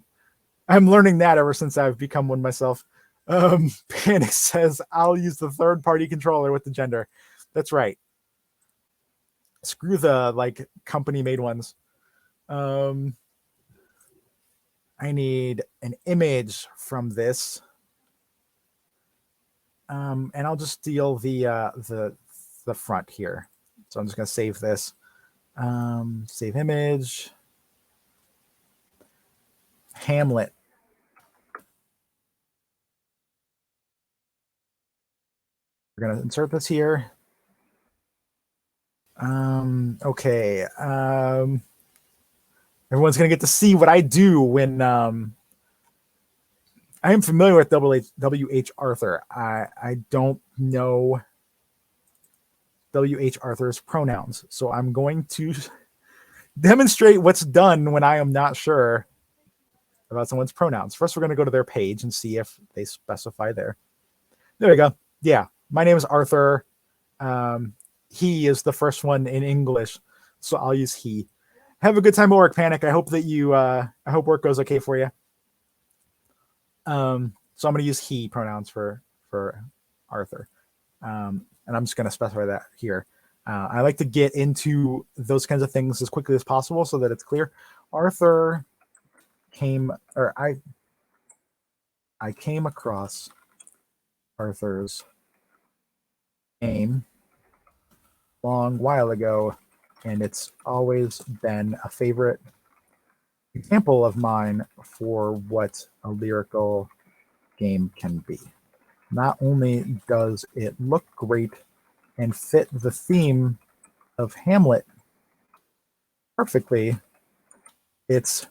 A: I'm learning that ever since I've become one myself. Panic says, I'll use the third party controller with the gender. That's right. Screw the like company made ones. I need an image from this. And I'll just steal the front here. So I'm just gonna save this. Save image. Hamlet. We're gonna insert this here. Okay. Everyone's gonna get to see what I do when I am familiar with W.H. Arthur. I don't know W.H. Arthur's pronouns, so I'm going to demonstrate what's done when I am not sure about someone's pronouns. First, we're going to go to their page and see if they specify there. There we go. Yeah, my name is Arthur. He is the first one in English, so I'll use he. Have a good time at work, Panic. I hope that you. I hope work goes okay for you. So I'm going to use he pronouns for Arthur, and I'm just going to specify that here. I like to get into those kinds of things as quickly as possible so that it's clear. Arthur came, or I came across Arthur's name long while ago, and it's always been a favorite example of mine for what a lyrical game can be. Not only does it look great and fit the theme of Hamlet perfectly, it's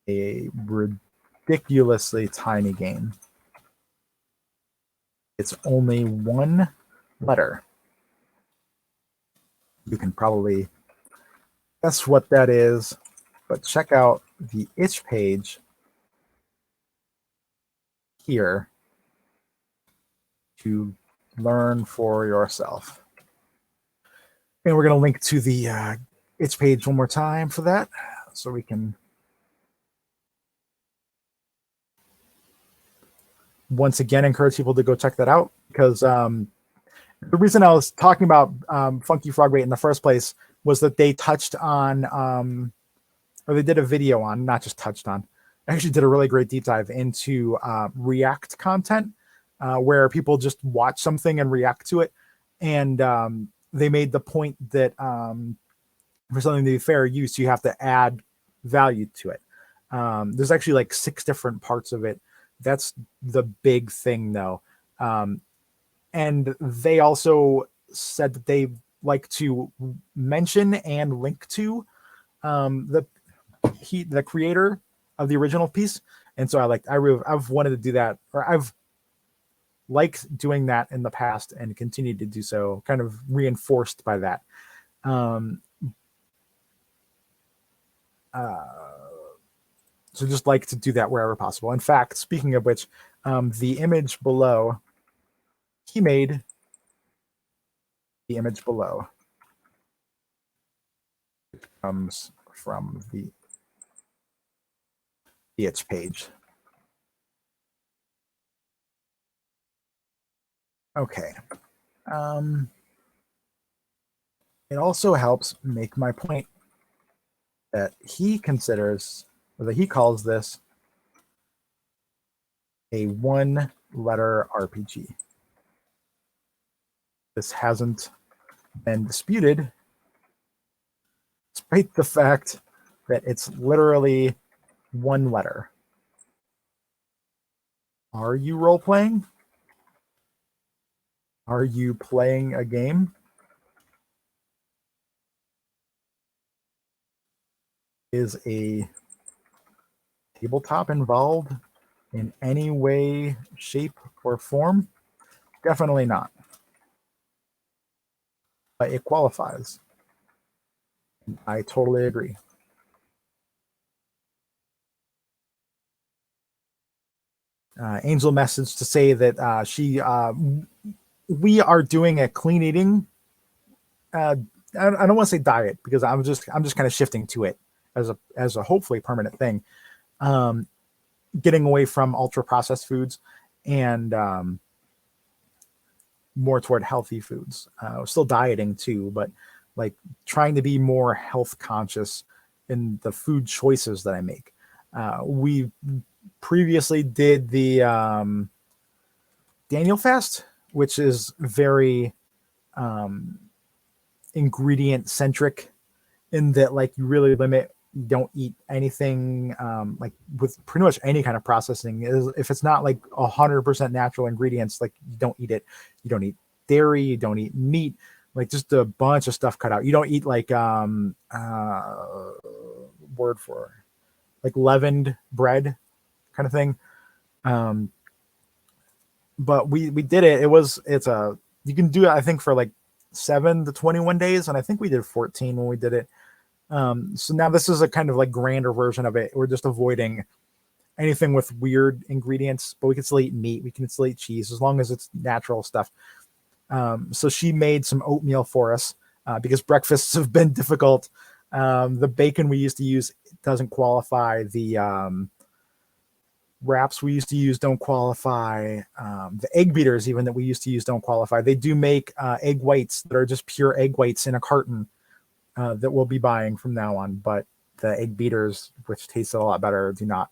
A: a ridiculously tiny game. It's only one letter. You can probably guess what that is, but check out the itch page here to learn for yourself. And we're going to link to the itch page one more time for that, so we can once again encourage people to go check that out, because the reason I was talking about Funky Frog Bait in the first place was that they touched on, or they did a video on, not just touched on, actually did a really great deep dive into React content, where people just watch something and react to it. And they made the point that for something to be fair use, you have to add value to it. There's actually like 6 different parts of it. That's the big thing, though. And they also said that they like to mention and link to the creator of the original piece. And so I've wanted to do that, or I've liked doing that in the past and continued to do so, kind of reinforced by that. So just like to do that wherever possible. In fact, speaking of which, the image below, he made the image below comes from the itch page. Okay. It also helps make my point that he considers, or that he calls this, a one-letter RPG. This hasn't been disputed, despite the fact that it's literally one letter. Are you role-playing? Are you playing a game? Is a tabletop involved in any way, shape, or form? Definitely not. But it qualifies. I totally agree. Angel messaged to say that we are doing a clean eating. I don't want to say diet because I'm just kind of shifting to it as a hopefully permanent thing. Um, Getting away from ultra processed foods and more toward healthy foods. Still dieting too, but like trying to be more health conscious in the food choices that I make. We previously did the Daniel fast, which is very ingredient centric in that like you really limit, you don't eat anything like with pretty much any kind of processing. If it's not like 100% natural ingredients, like you don't eat it. You don't eat dairy, you don't eat meat, like just a bunch of stuff cut out. You don't eat like word for like leavened bread kind of thing. um but we did it. It's a, you can do it I think for like 7 to 21 days, and I think we did 14 when we did it. So now this is a kind of like grander version of it. We're just avoiding anything with weird ingredients, but we can still eat meat, we can still eat cheese as long as it's natural stuff. So she made some oatmeal for us because breakfasts have been difficult. The bacon we used to use doesn't qualify. The wraps we used to use don't qualify. The egg beaters even that we used to use don't qualify. They do make egg whites that are just pure egg whites in a carton that we'll be buying from now on, but the egg beaters, which tasted a lot better, do not.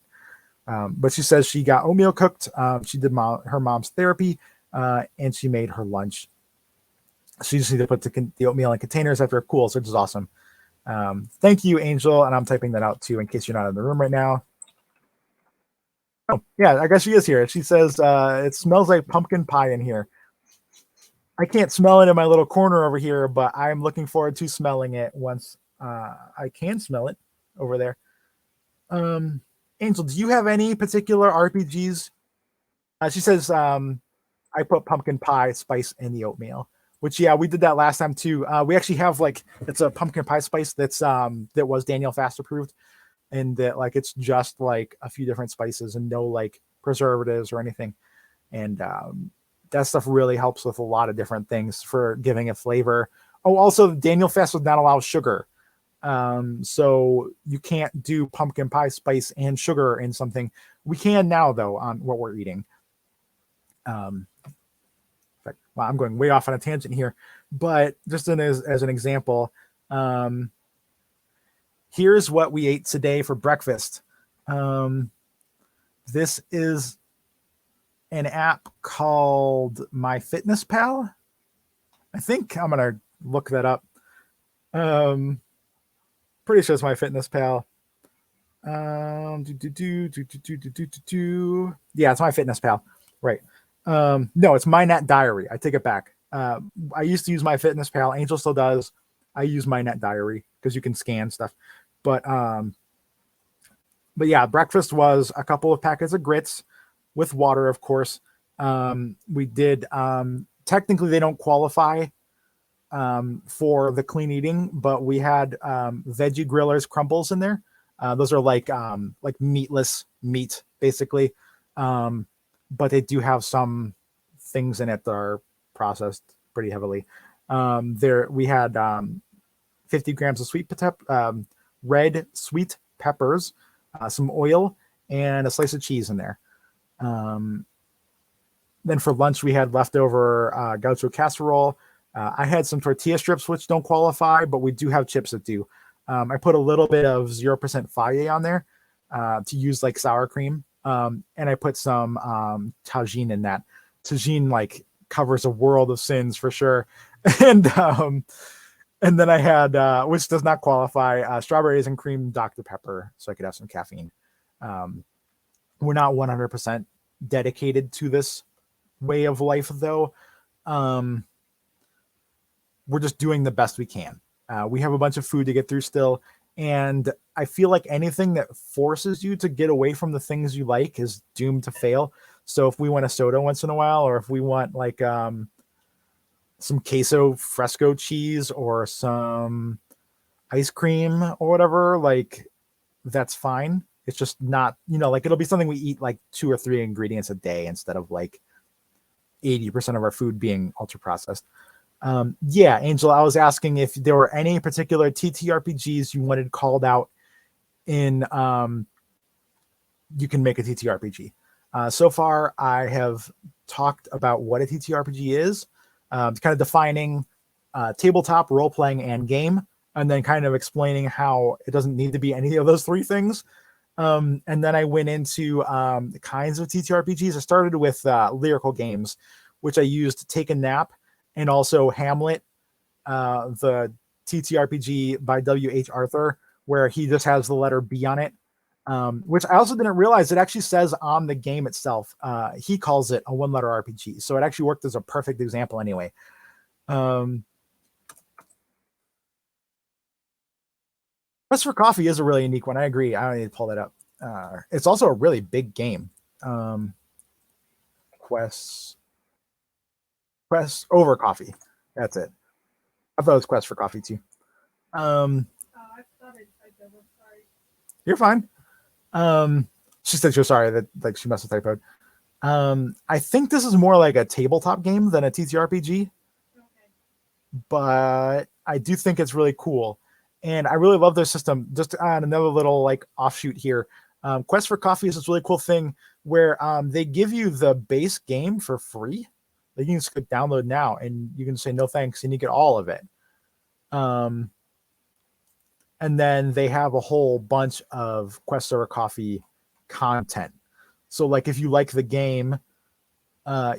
A: But she says she got oatmeal cooked. She did her mom's therapy, and she made her lunch. She just needed to put the oatmeal in containers after it cools, which is awesome. Thank you, Angel, and I'm typing that out too in case you're not in the room right now. Oh, yeah, I guess she is here. She says it smells like pumpkin pie in here. I can't smell it in my little corner over here, but I'm looking forward to smelling it once I can smell it over there. Angel, do you have any particular RPGs? She says I put pumpkin pie spice in the oatmeal, which yeah, we did that last time too. We actually have like it's a pumpkin pie spice that's that was Daniel Fast approved, and that like it's just like a few different spices and no like preservatives or anything. And that stuff really helps with a lot of different things for giving it flavor. Oh, also Daniel Fast would not allow sugar. So you can't do pumpkin pie spice and sugar in something. We can now though on what we're eating. Well, I'm going way off on a tangent here, but just as an example, here's what we ate today for breakfast. This is an app called MyFitnessPal. I think I'm gonna look that up. Pretty sure it's MyFitnessPal. Yeah, it's MyFitnessPal. Right. No, it's MyNet Diary. I take it back. I used to use MyFitnessPal. Angel still does. I use MyNet Diary because you can scan stuff. But yeah, breakfast was a couple of packets of grits with water, of course. We did technically they don't qualify for the clean eating, but we had veggie grillers crumbles in there. Those are like meatless meat basically, but they do have some things in it that are processed pretty heavily. There we had 50 grams of red sweet peppers, some oil, and a slice of cheese in there. Then for lunch, we had leftover gaucho casserole. I had some tortilla strips, which don't qualify, but we do have chips that do. I put a little bit of 0% Faye on there to use like sour cream. And I put some tagine in that. Tagine like covers a world of sins for sure. And then I had, which does not qualify, strawberries and cream Dr. Pepper, so I could have some caffeine. We're not 100% dedicated to this way of life, though. We're just doing the best we can. We have a bunch of food to get through still, and I feel like anything that forces you to get away from the things you like is doomed to fail. So if we want a soda once in a while, or if we want like some queso fresco cheese or some ice cream or whatever, like that's fine. It's just not, like it'll be something we eat like 2 or 3 ingredients a day instead of like 80% of our food being ultra processed. Yeah, Angel, I was asking if there were any particular TTRPGs you wanted called out in you can make a TTRPG. So far, I have talked about what a TTRPG is, kind of defining tabletop, role playing, and game, and then kind of explaining how it doesn't need to be any of those 3 things. And then I went into the kinds of TTRPGs. I started with lyrical games, which I used Take a Nap and also Hamlet, the TTRPG by W.H. Arthur, where he just has the letter B on it, which I also didn't realize it actually says on the game itself. He calls it a 1-letter RPG. So it actually worked as a perfect example anyway. Quest for Coffee is a really unique one. I agree. I don't need to pull that up. It's also a really big game. Quest over Coffee. That's it. I thought it was Quest for Coffee too. You're fine. She said she was sorry that like she must have typoed. I think this is more like a tabletop game than a TTRPG, but I do think it's really cool, and I really love their system. Just on another little like offshoot here, Quest for Coffee is this really cool thing where they give you the base game for free. Like you can just download now, and you can say no thanks, and you get all of it. And then they have a whole bunch of Quest over Coffee content. So like if you like the game,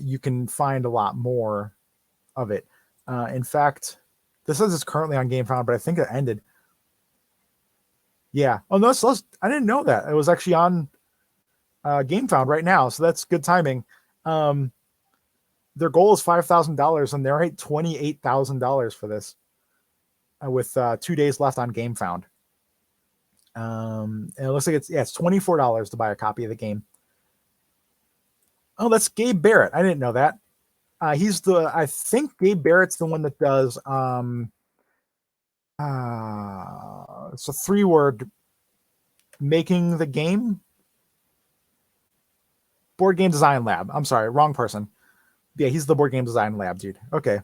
A: you can find a lot more of it. In fact, this says it's currently on GameFound, but I think it ended. Yeah. Oh no, I didn't know that. It was actually on GameFound right now, so that's good timing. Their goal is $5,000, and they're at $28,000 for this, with 2 days left on GameFound. And it looks like it's $24 to buy a copy of the game. Oh, that's Gabe Barrett. I didn't know that. I think Gabe Barrett's the one that does it's a 3-word making the game. Board Game Design Lab. I'm sorry, wrong person. Yeah, he's the Board Game Design Lab dude. Okay.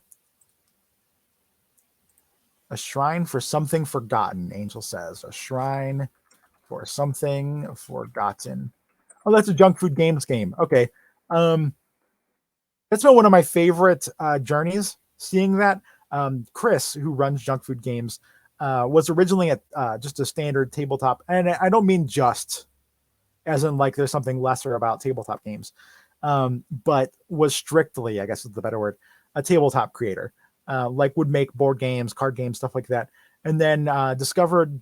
A: A shrine for something forgotten, Angel says. A shrine for something forgotten. Oh, that's a junk food games game. Okay. That's been one of my favorite journeys, seeing that. Chris, who runs Junk Food Games, was originally just a standard tabletop, and I don't mean just as in like there's something lesser about tabletop games, but was strictly, I guess is the better word, a tabletop creator. Like would make board games, card games, stuff like that, and then discovered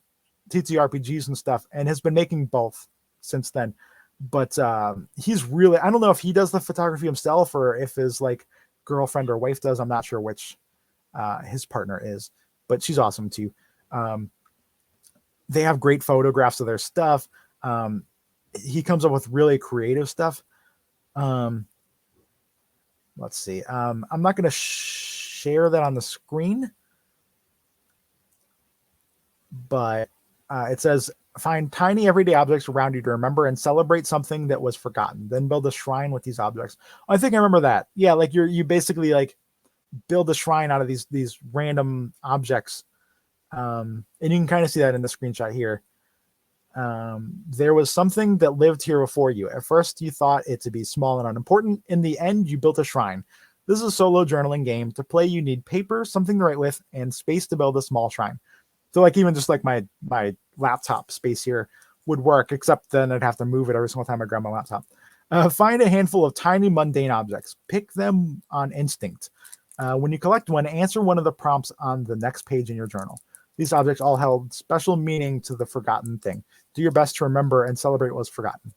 A: TTRPGs and stuff, and has been making both since then. But he's really, I don't know if he does the photography himself or if his like girlfriend or wife does. I'm not sure which his partner is, but she's awesome too. They have great photographs of their stuff. He comes up with really creative stuff. Let's see. I'm not going to share that on the screen, but it says, find tiny everyday objects around you to remember and celebrate something that was forgotten. Then build a shrine with these objects. I think I remember that. Yeah, like you basically like build a shrine out of these random objects. And you can kind of see that in the screenshot here. There was something that lived here before you. At first, you thought it to be small and unimportant. In the end, you built a shrine. This is a solo journaling game. To play, you need paper, something to write with, and space to build a small shrine. So like even just like my laptop space here would work, except then I'd have to move it every single time I grab my laptop. Find a handful of tiny mundane objects. Pick them on instinct. When you collect one, answer one of the prompts on the next page in your journal. These objects all held special meaning to the forgotten thing. Do your best to remember and celebrate what was forgotten.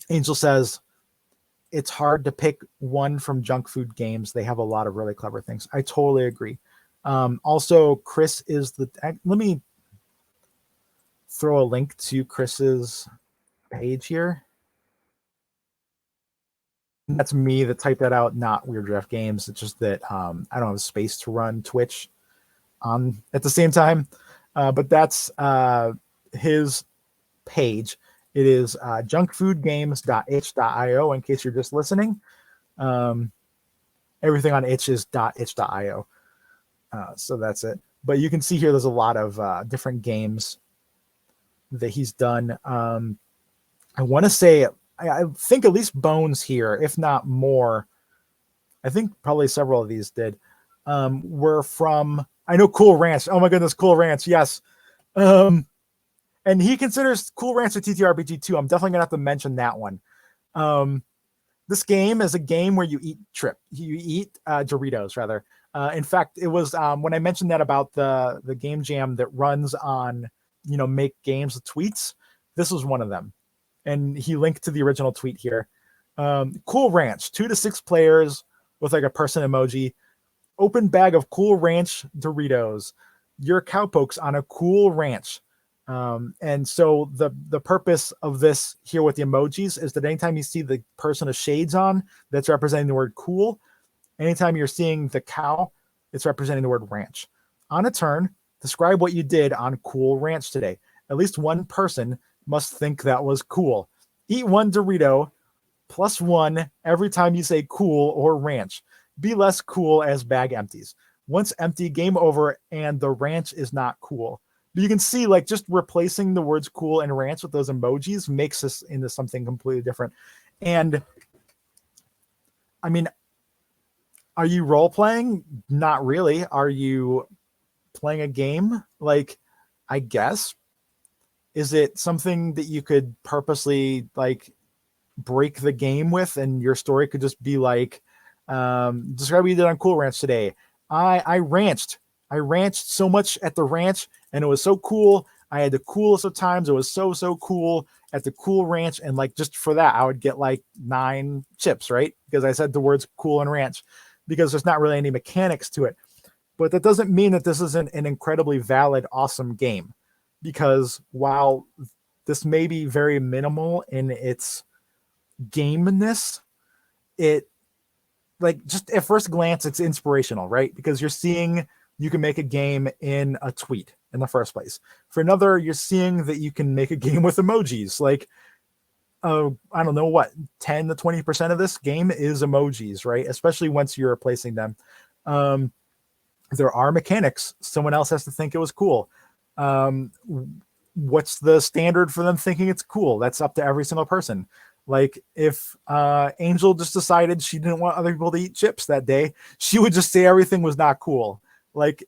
A: Angel says, it's hard to pick one from Junk Food Games. They have a lot of really clever things. I totally agree. Also, Chris is let me throw a link to Chris's page here. That's me that typed that out, not Weird Draft Games. It's just that I don't have space to run Twitch on at the same time. But that's his page. It is junkfoodgames.itch.io in case you're just listening. Everything on itch is .itch.io. So that's it. But you can see here there's a lot of different games that he's done. I want to say, I think at least Bones here, if not more. I think probably several of these did. Were from, I know Cool Ranch. Oh my goodness, Cool Ranch. Yes. And he considers Cool Ranch a TTRPG too. I'm definitely going to have to mention that one. This game is a game where you eat Doritos rather. In fact, it was when I mentioned that about the game jam that runs on, make games with tweets. This was one of them. And he linked to the original tweet here. Cool Ranch, 2 to 6 players with like a person emoji. Open bag of Cool Ranch Doritos. Your cowpokes on a Cool Ranch. And so the purpose of this here with the emojis is that anytime you see the person with shades on, that's representing the word cool. Anytime you're seeing the cow, it's representing the word ranch. On a turn, describe what you did on Cool Ranch today. At least one person must think that was cool. Eat 1 Dorito +1 every time you say cool or ranch. Be less cool as bag empties. Once empty, game over, and the ranch is not cool. But you can see, like, just replacing the words cool and ranch with those emojis makes this into something completely different. And I mean, are you role playing? Not really. Are you playing a game? Like, I guess. Is it something that you could purposely like break the game with, and your story could just be like, describe what you did on Cool Ranch today. I ranched so much at the ranch, and it was so cool. I had the coolest of times. It was so cool at the Cool Ranch, and like just for that, I would get like 9 chips, right? Because I said the words cool and ranch, because there's not really any mechanics to it. But that doesn't mean that this isn't an incredibly valid, awesome game. Because while this may be very minimal in its gameness, it, like, just at first glance, it's inspirational, right? Because you're seeing you can make a game in a tweet in the first place. For another, you're seeing that you can make a game with emojis. Like, I don't know what, 10 to 20% of this game is emojis, right? Especially once you're replacing them. There are mechanics. Someone else has to think it was cool. What's the standard for them thinking it's cool? That's up to every single person. Like, if Angel just decided she didn't want other people to eat chips that day, she would just say everything was not cool. Like,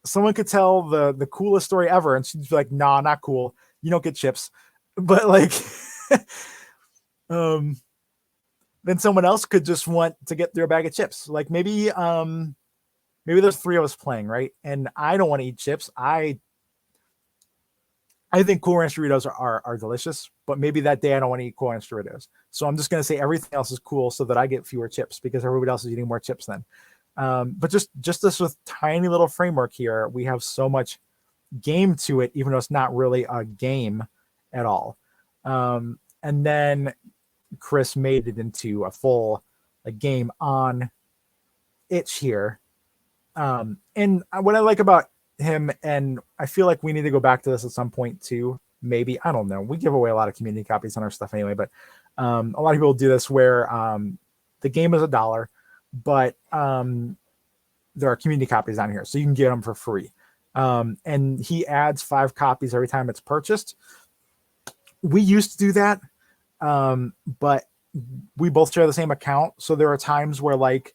A: someone could tell the coolest story ever, and she'd be like, nah, not cool. You don't get chips. But like, then someone else could just want to get their bag of chips. Like, maybe there's 3 of us playing, right? And I don't want to eat chips. I think Cool Ranch Doritos are delicious, but maybe that day I don't want to eat Cool Ranch Doritos. So I'm just going to say everything else is cool so that I get fewer chips, because everybody else is eating more chips then. But just this with tiny little framework here, we have so much game to it, even though it's not really a game at all. And then Chris made it into a full game on itch here. And what I like about him, and I feel like we need to go back to this at some point too, maybe, I don't know, we give away a lot of community copies on our stuff anyway, but a lot of people do this where the game is $1, but there are community copies on here, so you can get them for free. And he adds 5 copies every time it's purchased. We used to do that, but we both share the same account, so there are times where like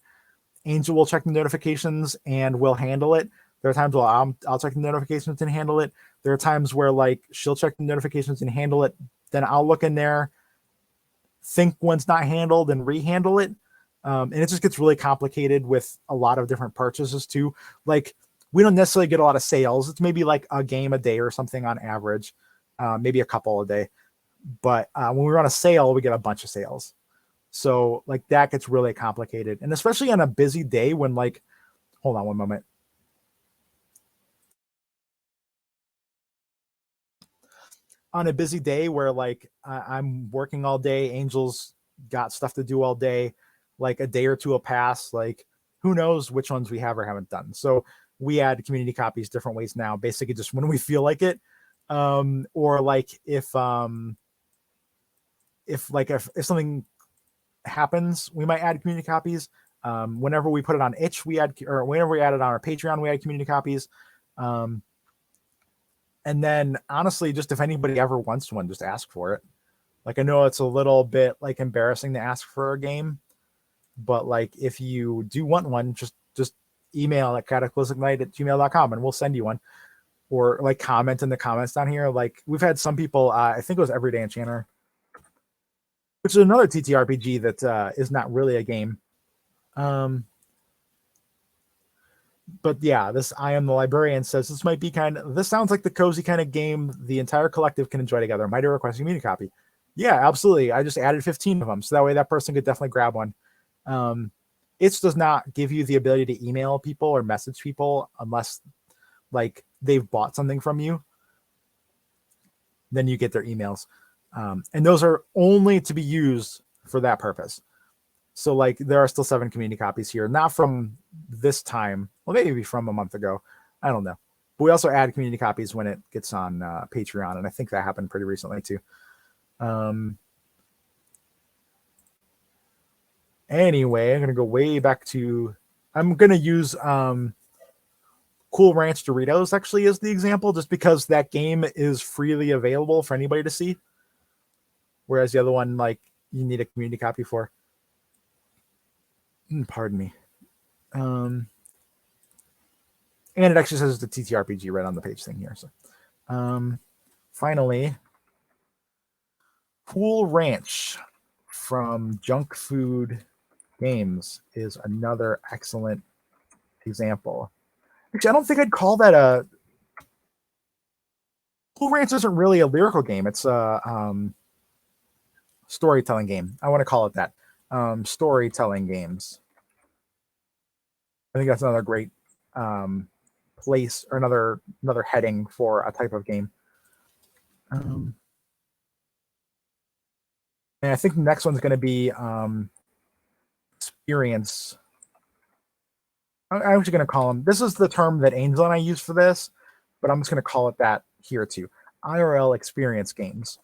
A: Angel will check the notifications and we'll handle it. There are times where I'll check the notifications and handle it. There are times where like she'll check the notifications and handle it. Then I'll look in there, think one's not handled, and rehandle it. And it just gets really complicated with a lot of different purchases too. Like, we don't necessarily get a lot of sales. It's maybe like a game a day or something on average, maybe a couple a day. But when we run a sale, we get a bunch of sales. So like that gets really complicated. And especially on a busy day when like, hold on one moment. On a busy day where like I'm working all day, Angel's got stuff to do all day, like a day or two will pass. Like, who knows which ones we have or haven't done. So we add community copies different ways now, basically just when we feel like it. Or like if something happens, we might add community copies. Whenever we put it on itch, we add, or whenever we add it on our Patreon, we add community copies. And then honestly, just if anybody ever wants one, just ask for it. Like, I know it's a little bit like embarrassing to ask for a game, but like if you do want one, just email at cataclysmicnight@gmail.com and we'll send you one. Or like comment in the comments down here. Like, we've had some people, I think it was Everyday Enchanter, which is another TTRPG that is not really a game. But yeah, this I Am the Librarian says this sounds like the cozy kind of game the entire collective can enjoy together. Might I request a community copy? Yeah, absolutely. I just added 15 of them, so that way that person could definitely grab one. It does not give you the ability to email people or message people unless like they've bought something from you. Then you get their emails, and those are only to be used for that purpose. So like there are still 7 community copies here, not from this time. Well, maybe from a month ago. I don't know. But we also add community copies when it gets on Patreon, and I think that happened pretty recently too. Anyway, I'm gonna go way back to. I'm gonna use Cool Ranch Doritos actually as the example, just because that game is freely available for anybody to see, whereas the other one, like, you need a community copy for. Pardon me. And it actually says the TTRPG right on the page thing here. So, finally, Cool Ranch from Junk Food Games is another excellent example. Actually, I don't think I'd call that a Cool Ranch. Isn't really a lyrical game. It's a storytelling game. I want to call it that. Storytelling games. I think that's another great place, or another heading for a type of game. And I think the next one's going to be experience. I'm just going to call them. This is the term that Angel and I use for this, but I'm just going to call it that here too. IRL experience games.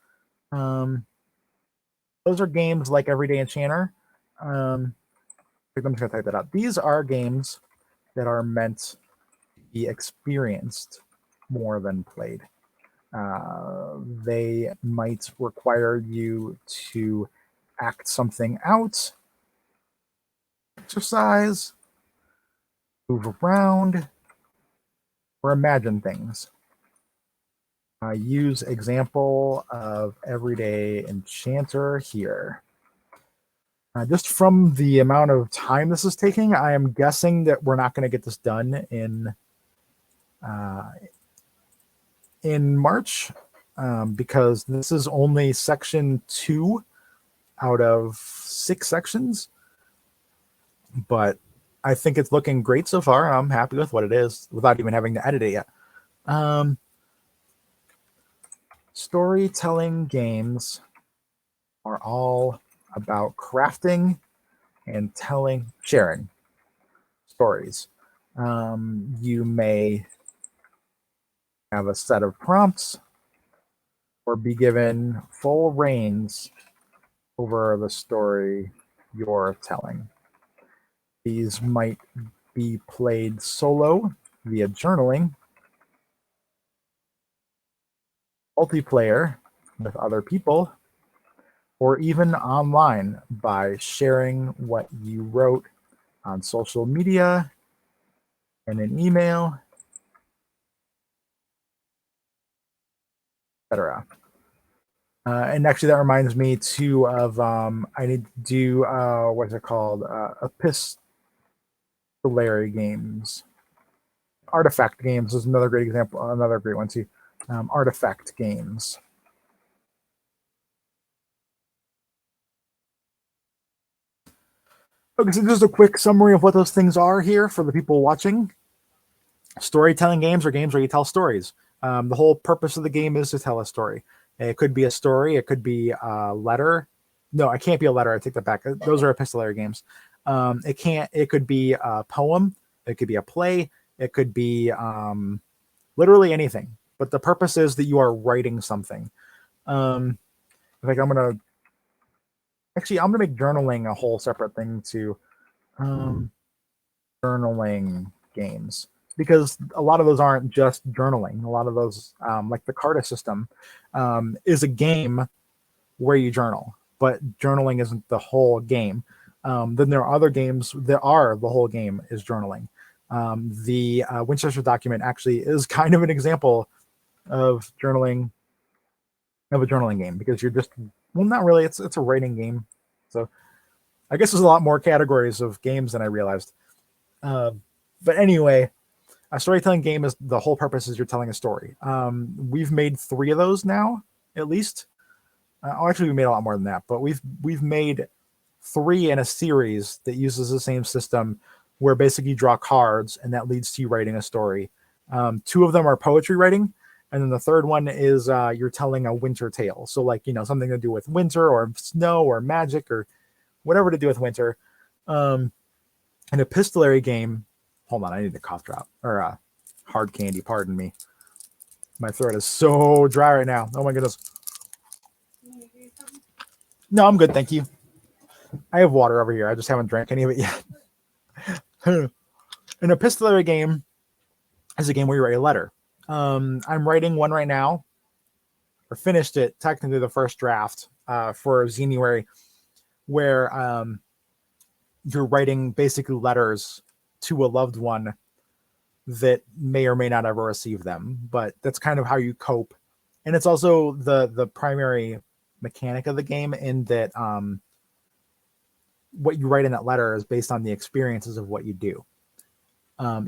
A: Those are games like Everyday Enchanter. I'm just going to type that out. These are games that are meant to be experienced more than played. They might require you to act something out, exercise, move around, or imagine things. Use example of Everyday Enchanter here. Just from the amount of time this is taking, I am guessing that we're not going to get this done in March, because this is only section 2 out of 6 sections. But I think it's looking great so far. I'm happy with what it is without even having to edit it yet. Storytelling games are all about crafting and sharing stories. You may have a set of prompts or be given full reins over the story you're telling. These might be played solo via journaling, multiplayer with other people, or even online by sharing what you wrote on social media and an email, etc. And actually, that reminds me too of I need to do what's it called? Epistolary games. Artifact games is another great example. Another great one too. Artifact games. Okay, so just a quick summary of what those things are here for the people watching. Storytelling games are games where you tell stories. The whole purpose of the game is to tell a story. It could be a story. It could be a letter. No, it can't be a letter. I take that back. Those are epistolary games. It could be a poem. It could be a play. It could be literally anything. but the purpose is that you are writing something. Like I'm gonna make journaling a whole separate thing too. Journaling games, because a lot of those aren't just journaling. A lot of those, like the Carta system, is a game where you journal, but journaling isn't the whole game. Then there are other games that are the whole game is journaling. The Winchester document actually is kind of an example of journaling, of a journaling game, because you're just, well, not really. It's a writing game. So I guess there's a lot more categories of games than I realized. But anyway, a storytelling game is the whole purpose is you're telling a story. We've made 3 of those now, at least. Actually, we made a lot more than that, but we've made 3 in a series that uses the same system, where basically you draw cards and that leads to you writing a story. 2 of them are poetry writing, and then the third one is you're telling a winter tale. So like, something to do with winter or snow or magic or whatever to do with winter. An epistolary game. Hold on, I need a cough drop or hard candy. Pardon me. My throat is so dry right now. Oh my goodness. No, I'm good, thank you. I have water over here. I just haven't drank any of it yet. An epistolary game is a game where you write a letter. I'm writing one right now, or finished it, technically the first draft for Zenuary, where you're writing basically letters to a loved one that may or may not ever receive them, but that's kind of how you cope. And it's also the primary mechanic of the game, in that what you write in that letter is based on the experiences of what you do.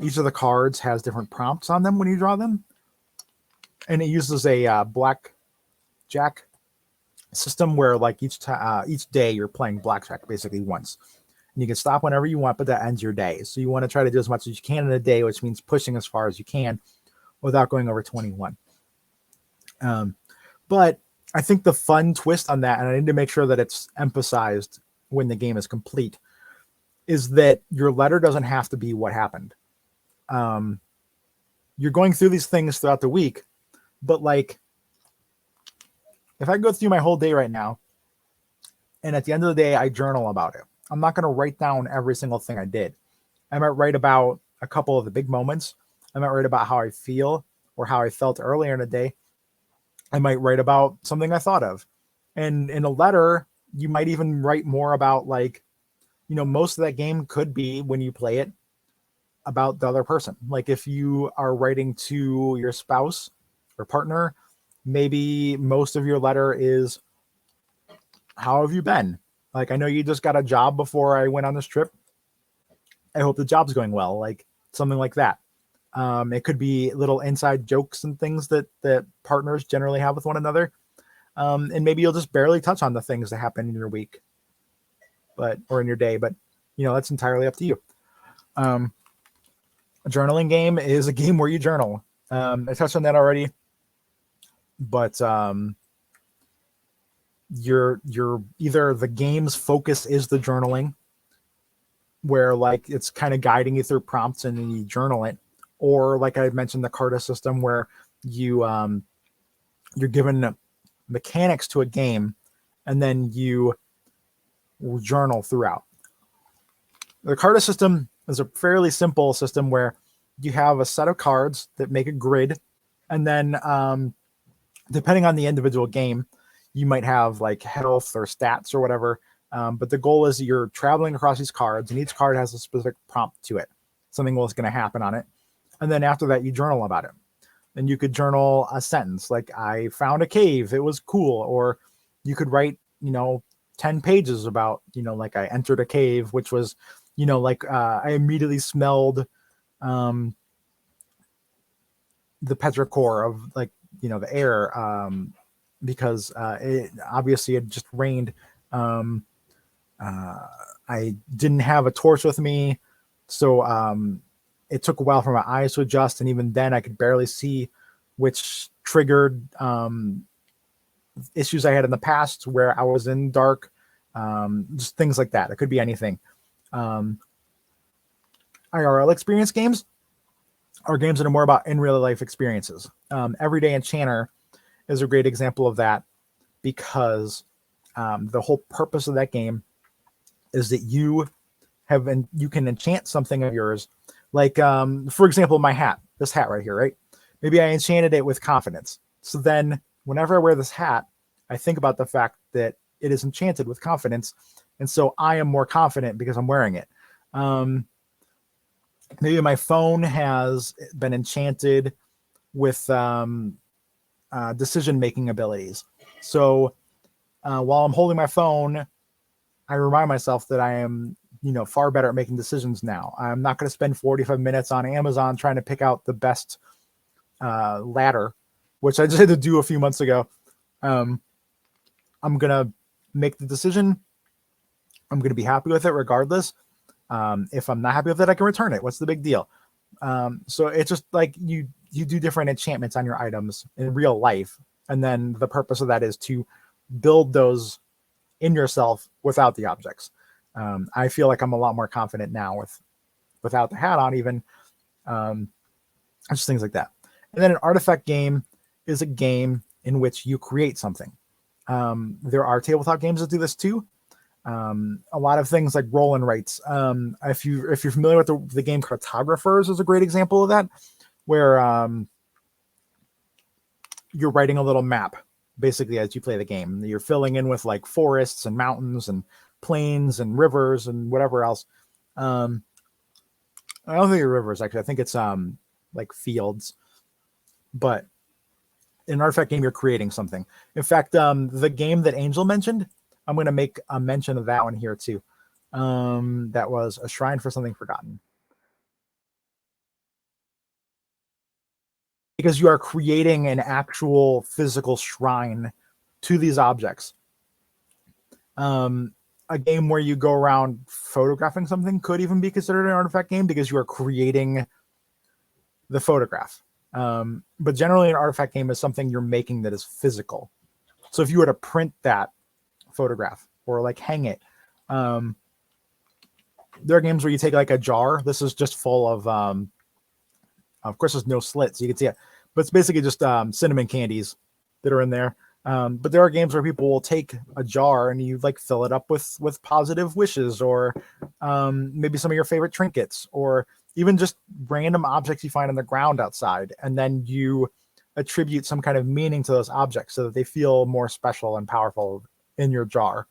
A: Each of the cards has different prompts on them when you draw them, and it uses a blackjack system where like each day you're playing blackjack basically once, and you can stop whenever you want, but that ends your day. So you want to try to do as much as you can in a day, which means pushing as far as you can without going over 21. But I think the fun twist on that, and I need to make sure that it's emphasized when the game is complete, is that your letter doesn't have to be what happened. You're going through these things throughout the week, but like, if I go through my whole day right now, and at the end of the day, I journal about it, I'm not going to write down every single thing I did. I might write about a couple of the big moments. I might write about how I feel or how I felt earlier in the day. I might write about something I thought of. And in a letter, you might even write more about, like, most of that game could be, when you play it, about the other person. Like if you are writing to your spouse or partner, maybe most of your letter is, how have you been? Like, I know you just got a job before I went on this trip. I hope the job's going well. Like something like that. It could be little inside jokes and things that partners generally have with one another. And maybe you'll just barely touch on the things that happen in your week, or in your day, but that's entirely up to you. A journaling game is a game where you journal. I touched on that already, but you're either, the game's focus is the journaling, where like it's kind of guiding you through prompts and then you journal it, or like I mentioned, the Carta system, where you're given mechanics to a game and then you journal throughout. The Carta system is a fairly simple system where you have a set of cards that make a grid, and then depending on the individual game, you might have like health or stats or whatever. But the goal is you're traveling across these cards, and each card has a specific prompt to it. Something was going to happen on it. And then after that, you journal about it. And you could journal a sentence like, I found a cave, it was cool. Or you could write, 10 pages about, like I entered a cave, which was, like I immediately smelled the petrichor of, like, the air, because it obviously had just rained. I didn't have a torch with me, so it took a while for my eyes to adjust, and even then I could barely see, which triggered issues I had in the past where I was in dark, just things like that. It could be anything. IRL experience games, are games that are more about in real life experiences. Everyday Enchanter is a great example of that because the whole purpose of that game is that you can enchant something of yours. Like, for example, my hat, this hat right here, right? Maybe I enchanted it with confidence. So then whenever I wear this hat, I think about the fact that it is enchanted with confidence. And so I am more confident because I'm wearing it. Maybe my phone has been enchanted with decision-making abilities. So while I'm holding my phone, I remind myself that I am, far better at making decisions now. I'm not going to spend 45 minutes on Amazon trying to pick out the best ladder, which I just had to do a few months ago. I'm going to make the decision. I'm going to be happy with it regardless. If I'm not happy with it, I can return it. What's the big deal? So it's just like you do different enchantments on your items in real life. And then the purpose of that is to build those in yourself without the objects. I feel like I'm a lot more confident now without the hat on even. Just things like that. And then an artifact game is a game in which you create something. There are tabletop games that do this too. A lot of things like roll and writes. If you're familiar with the game Cartographers is a great example of that, where you're writing a little map basically as you play the game. You're filling in with like forests and mountains and plains and rivers and whatever else. I don't think it's rivers actually. I think it's like fields. But in an artifact game, you're creating something. In fact, the game that Angel mentioned, I'm going to make a mention of that one here too. That was A Shrine for Something Forgotten. Because you are creating an actual physical shrine to these objects. A game where you go around photographing something could even be considered an artifact game because you are creating the photograph. But generally an artifact game is something you're making that is physical. So if you were to print that photograph or like hang it, there are games where you take like a jar. This is just full of course there's no slits, so you can see it, but it's basically just cinnamon candies that are in there. But there are games where people will take a jar and you like fill it up with positive wishes or maybe some of your favorite trinkets or even just random objects you find on the ground outside. And then you attribute some kind of meaning to those objects so that they feel more special and powerful in your jar.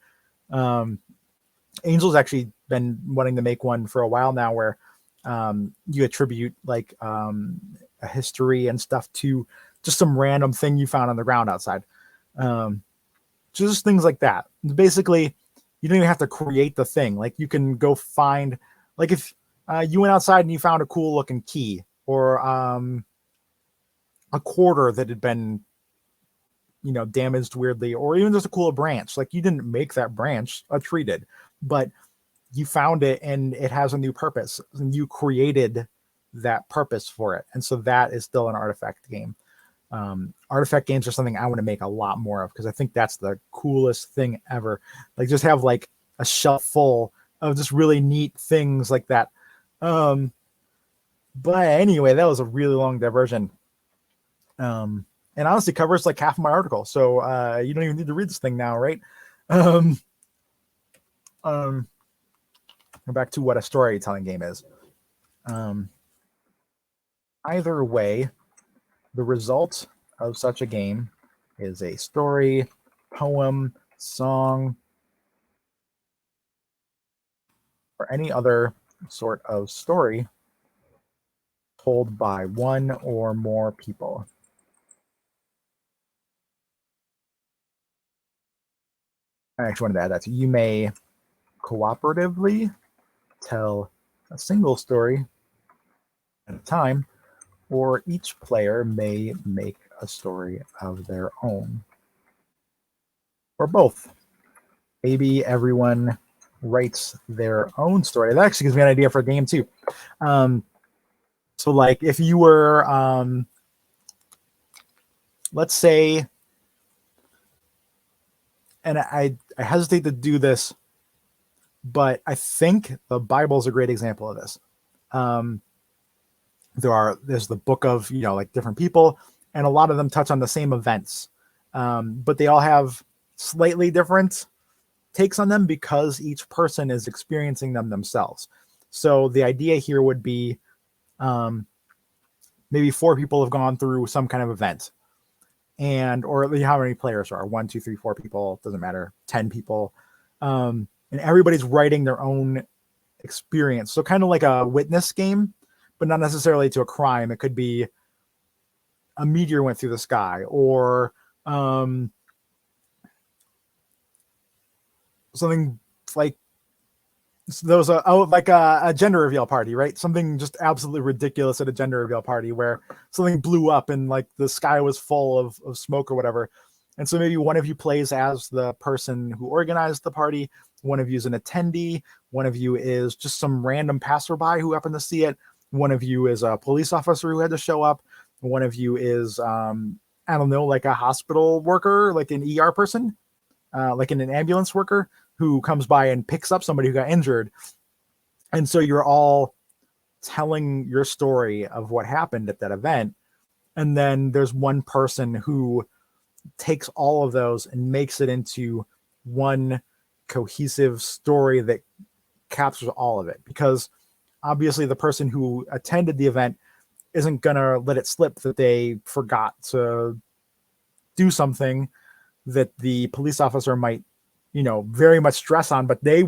A: Angel's actually been wanting to make one for a while now where you attribute like a history and stuff to just some random thing you found on the ground outside. Just things like that. Basically, you don't even have to create the thing. Like you can go find, like if you went outside and you found a cool looking key or a quarter that had been, damaged weirdly, or even just a cool branch. Like you didn't make that branch, a tree did, but you found it and it has a new purpose and you created that purpose for it. And so that is still an artifact game. Artifact games are something I want to make a lot more of because I think that's the coolest thing ever. Like just have like a shelf full of just really neat things like that. But anyway, that was a really long diversion. And honestly covers like half of my article. So you don't even need to read this thing now, right? Back to what a storytelling game is. Either way, the result of such a game is a story, poem, song, or any other sort of story told by one or more people. I actually wanted to add that. You may cooperatively tell a single story at a time, or each player may make a story of their own. Or both. Maybe everyone writes their own story. That actually gives me an idea for a game too. So like if you were, let's say, and I hesitate to do this, but I think the Bible is a great example of this. there's the book of, like different people, and a lot of them touch on the same events, but they all have slightly different takes on them because each person is experiencing them themselves. So the idea here would be, maybe 4 people have gone through some kind of event, and or how many players are 1, 2, 3, 4 people, doesn't matter, 10 people, and everybody's writing their own experience. So kind of like a witness game, but not necessarily to a crime. It could be a meteor went through the sky, or something like there was a gender reveal party, right? Something just absolutely ridiculous at a gender reveal party where something blew up and like the sky was full of smoke or whatever. And so maybe one of you plays as the person who organized the party, one of you is an attendee, one of you is just some random passerby who happened to see it, one of you is a police officer who had to show up, one of you is I don't know, like a hospital worker, like an ER person, like an ambulance worker who comes by and picks up somebody who got injured. And so you're all telling your story of what happened at that event. And then there's one person who takes all of those and makes it into one cohesive story that captures all of it. Because obviously the person who attended the event isn't going to let it slip that they forgot to do something that the police officer might, very much stress on, but the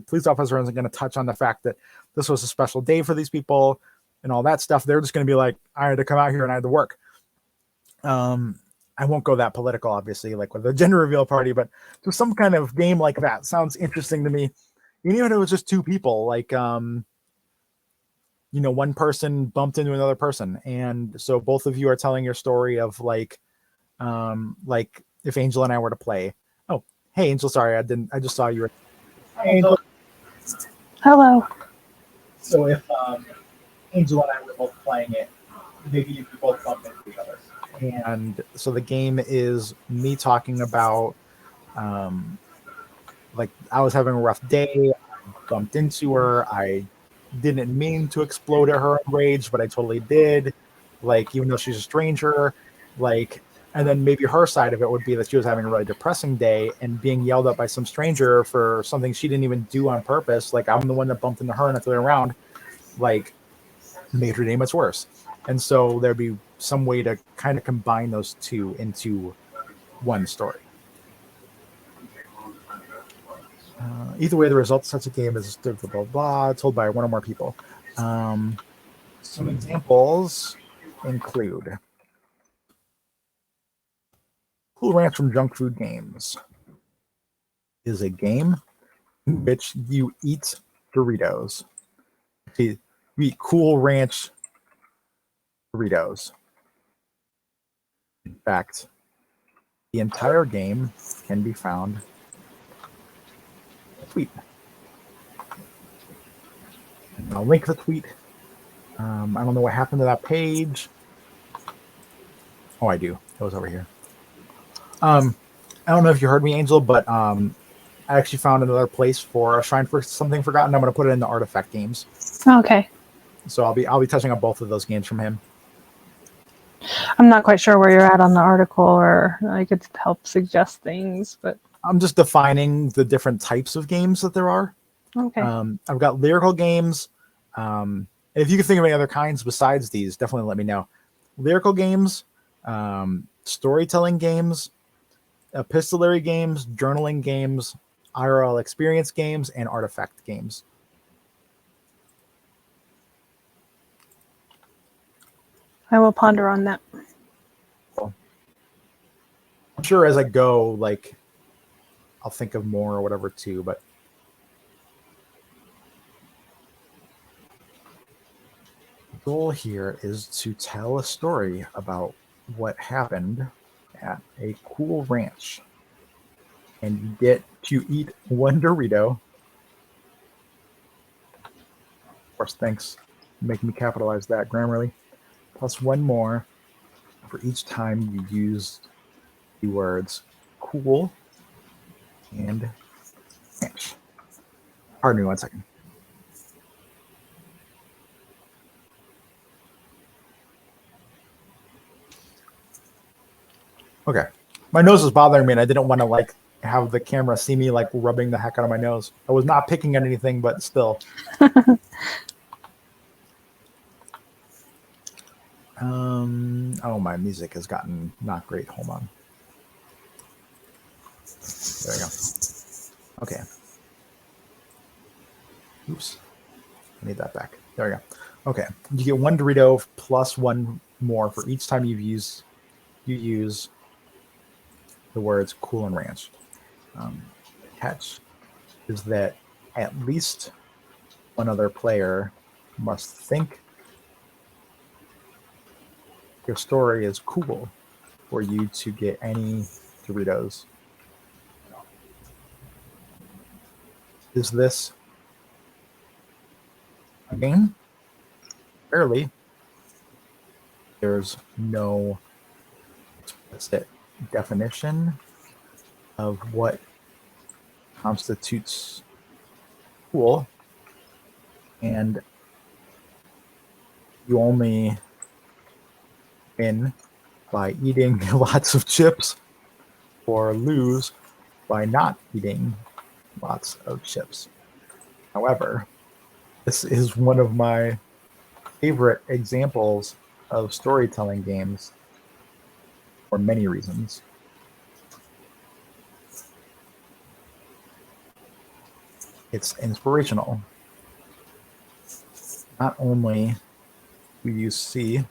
A: police officer isn't going to touch on the fact that this was a special day for these people and all that stuff. They're just going to be like, I had to come out here and I had to work. I won't go that political, obviously, like with a gender reveal party, but just some kind of game like that sounds interesting to me. Even if it was just 2 people, like, one person bumped into another person. And so both of you are telling your story of like if Angel and I were to play. Oh, hey Angel, sorry, I just saw you were. Hi Angel.
B: Hello.
A: So if Angel and I were both playing it, maybe you could both bump into each other. And so the game is me talking about, like, I was having a rough day, I bumped into her, I didn't mean to explode at her in rage, but I totally did. Like, even though she's a stranger, like, and then maybe her side of it would be that she was having a really depressing day and being yelled at by some stranger for something she didn't even do on purpose. Like, I'm the one that bumped into her and the other way around, like, made her day much worse. And so there'd be some way to kind of combine those two into one story. Either way, the result of such a game is blah, blah, blah, told by one or more people. Some examples include Cool Ranch from Junk Food Games is a game in which you eat Doritos. You eat Cool Ranch Doritos. In fact, the entire game can be found in a tweet. I'll link the tweet. I don't know what happened to that page. Oh, I do. It was over here. I don't know if you heard me, Angel, but I actually found another place for a shrine for something forgotten. I'm going to put it in the artifact games.
B: Okay.
A: So I'll be touching on both of those games from him.
B: I'm not quite sure where you're at on the article, or I could help suggest things, but
A: I'm just defining the different types of games that there are.
B: okay.
A: I've got lyrical games. If you can think of any other kinds besides these, definitely let me know. Lyrical games, storytelling games, epistolary games, journaling games, IRL experience games, and artifact games.
B: I will ponder on that.
A: Cool. I'm sure as I go, like, I'll think of more or whatever too, but the goal here is to tell a story about what happened at a cool ranch. And you get to eat one Dorito. Of course, thanks for making me capitalize that Grammarly. Plus one more for each time you used the words cool and ranch. Pardon me 1 second. My nose was bothering me, and I didn't want to like have the camera see me like rubbing the heck out of my nose. I was not picking at anything, but still. Oh, my music has gotten not great. Hold on. There we go. Okay. Oops. I need that back. There we go. Okay. You get 1 Dorito plus 1 more for each time you use the words cool and ranch. The catch is that at least one other player must think your story is cool for you to get any Doritos. Is this a game? Barely. There's no explicit definition of what constitutes cool, and you only win by eating lots of chips or lose by not eating lots of chips. However, this is one of my favorite examples of storytelling games for many reasons. It's inspirational. Not only do you see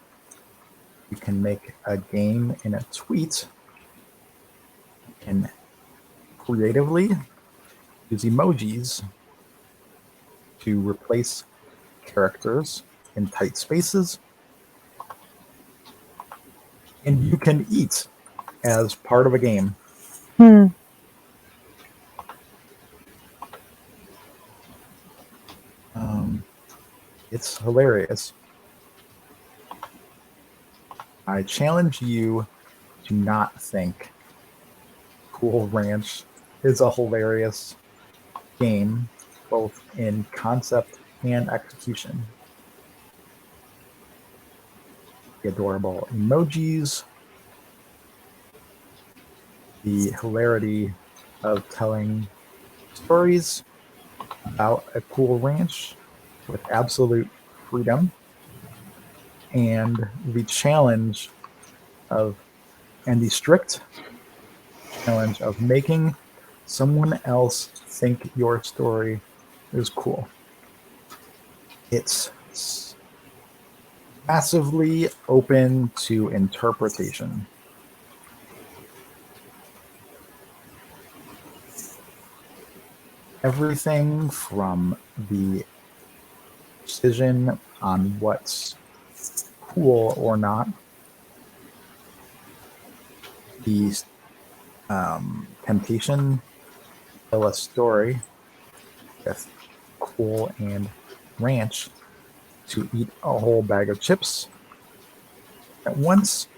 A: you can make a game in a tweet, you can creatively use emojis to replace characters in tight spaces, and you can eat as part of a game.
B: Hmm.
A: It's hilarious. I challenge you to not think Cool Ranch is a hilarious game, both in concept and execution. The adorable emojis, the hilarity of telling stories about a cool ranch with absolute freedom, and the challenge of, and the strict challenge of making someone else think your story is cool. It's massively open to interpretation. Everything from the decision on what's cool or not, the temptation to tell a story with cool and ranch, to eat a whole bag of chips at once,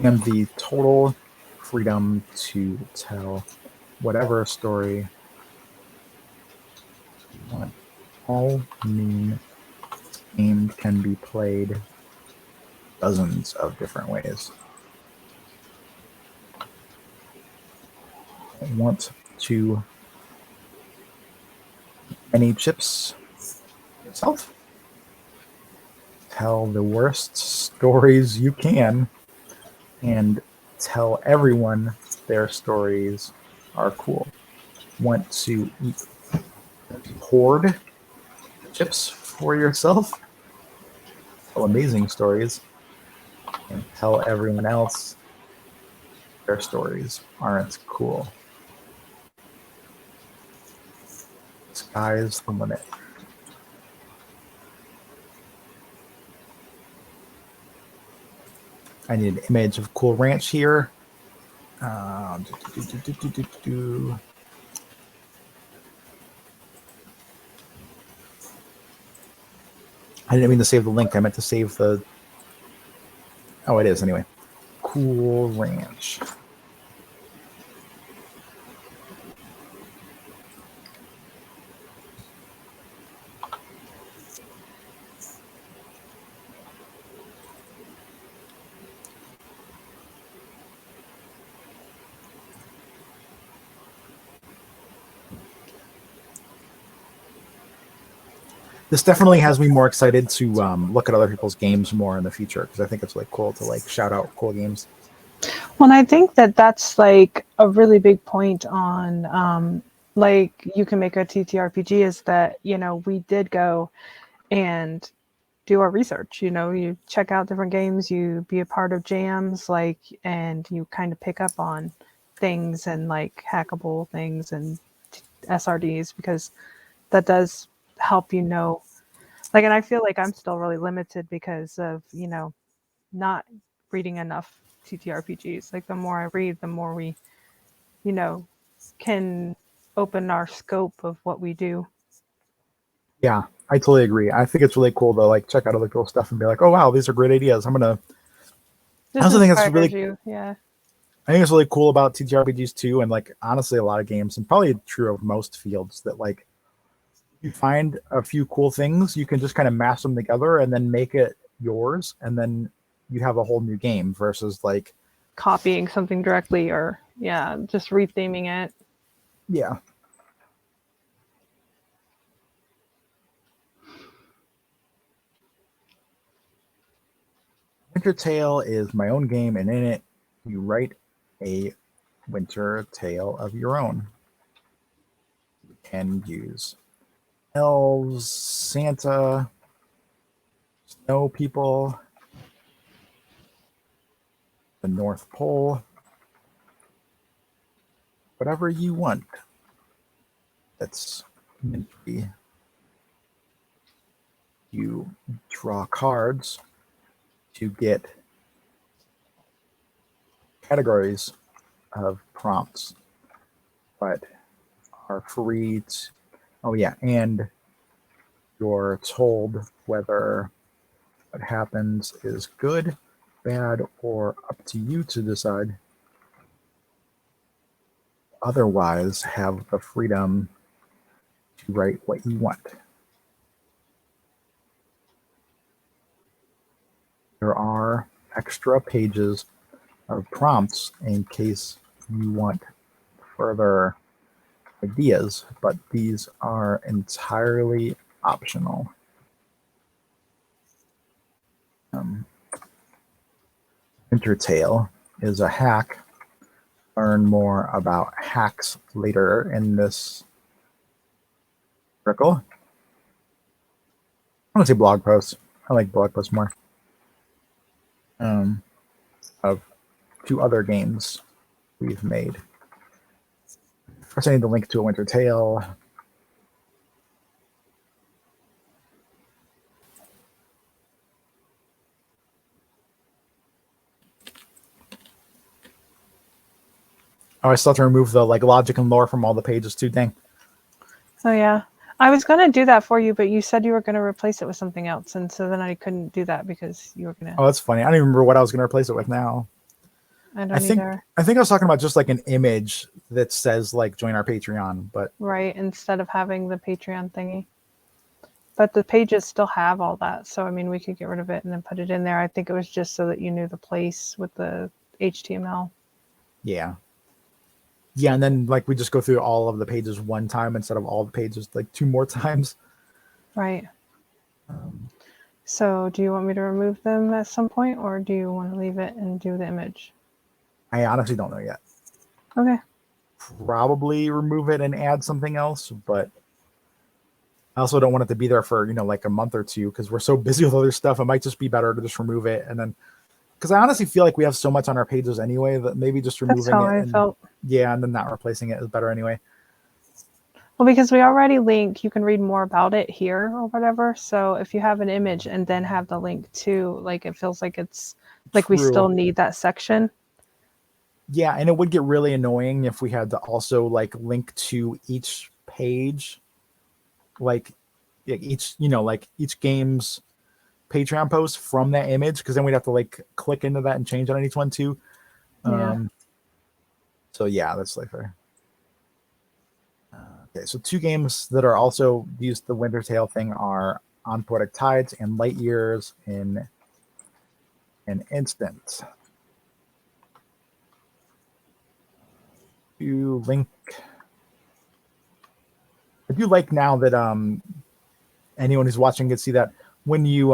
A: and the total freedom to tell whatever story you want. All mean game can be played dozens of different ways. I want to any chips yourself. Tell the worst stories you can, and tell everyone their stories are cool. Want to hoard chips for yourself? Tell amazing stories, and tell everyone else their stories aren't cool. Sky's the limit. I need an image of Cool Ranch here. I didn't mean to save the link. I meant to save the... Oh, it is anyway. Cool Ranch. this definitely has me more excited to look at other people's games more in the future because I think it's like cool to like shout out cool games.
B: Well, and I think that that's like a really big point on like you can make a TTRPG is that, we did go and do our research. You check out different games, you be a part of jams, like, and you kind of pick up on things and like hackable things and SRDs because that does help like, and I feel like I'm still really limited because of not reading enough TTRPGs. Like the more I read, the more we you know can open our scope of what we do.
A: Yeah, I totally agree. I think it's really cool to like check out other people's stuff and be like, oh wow, these are great ideas. I
B: Just
A: also think it's
B: inspires
A: really
B: you, yeah.
A: I think it's really cool about TTRPGs too, and like honestly, a lot of games, and probably true of most fields, that like you find a few cool things, you can just kind of mash them together and then make it yours, and then you have a whole new game versus like
B: Copying something directly or yeah, just retheming it.
A: yeah. Winter Tale is my own game, and in it, you write a winter tale of your own. You can use elves, Santa, snow people, the North Pole, whatever you want. That's meant to be. You draw cards to get categories of prompts, but are free to, oh yeah, and you're told whether what happens is good, bad, or up to you to decide. Otherwise, have the freedom to write what you want. There are extra pages of prompts in case you want further ideas, but these are entirely optional. Um, Intertale is a hack. Learn more about hacks later in this article. I want to say blog posts. I like blog posts more. Of two other games we've made. First, I need to link to a Winter Tale. Oh, I still have to remove the like logic and lore from all the pages too. Dang.
B: Oh yeah, I was going to do that for you, but you said you were going to replace it with something else, and so then I couldn't do that because you were going to.
A: Oh, that's funny. I don't even remember what I was going to replace it with now.
B: I
A: I
B: don't
A: think
B: either.
A: I think I was talking about just like an image that says like join our Patreon, but
B: Right, instead of having the Patreon thingy. But the pages still have all that, so I mean, we could get rid of it and then put it in there. I think it was just so that you knew the place with the HTML.
A: yeah. Yeah, and then like we just go through all of the pages one time instead of all the pages like two more times.
B: Right. So, do you want me to remove them at some point, or do you want to leave it and do the image?
A: I honestly don't know yet.
B: Okay.
A: Probably remove it and add something else, but I also don't want it to be there for, like a month or two because we're so busy with other stuff. It might just be better to just remove it and then because I honestly feel like we have so much on our pages anyway that maybe just
B: That's
A: removing
B: how
A: it
B: I
A: and
B: felt.
A: yeah, and then not replacing it is better anyway.
B: Well, because we already link, you can read more about it here or whatever. So if you have an image and then have the link too, like it feels like it's like we still
A: True.
B: need that section.
A: Yeah, and it would get really annoying if we had to also like link to each page, like each game's Patreon post from that image, because then we'd have to like click into that and change on each one too.
B: Yeah.
A: So yeah, that's like fair. Okay, so two games that are also used the Winter Tale thing are On Poetic Tides and Light Years in an Instant. You link. I do like now that anyone who's watching can see that when you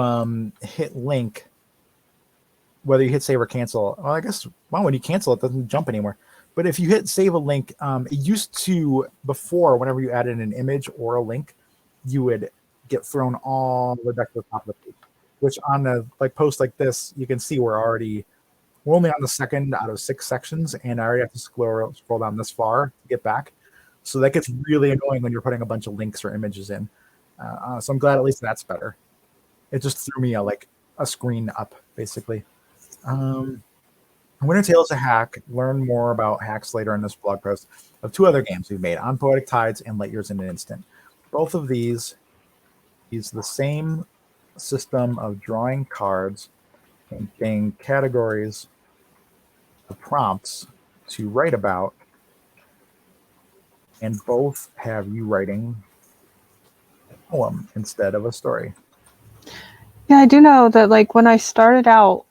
A: hit link, whether you hit save or cancel, well, I guess when you cancel it doesn't jump anymore. But if you hit save a link, it used to before whenever you added an image or a link, you would get thrown all the way back to the top of the page. Which on a post like this, you can see we're only on the second out of 6 sections, and I already have to scroll down this far to get back. So that gets really annoying when you're putting a bunch of links or images in. So I'm glad at least that's better. It just threw me a screen up, basically. Winter Tale is a hack. Learn more about hacks later in this blog post of 2 other games we've made, On Poetic Tides and Light Years in an Instant. Both of these use the same system of drawing cards and getting categories of prompts to write about, and both have you writing a poem instead of a story.
B: Yeah, I do know that when I started out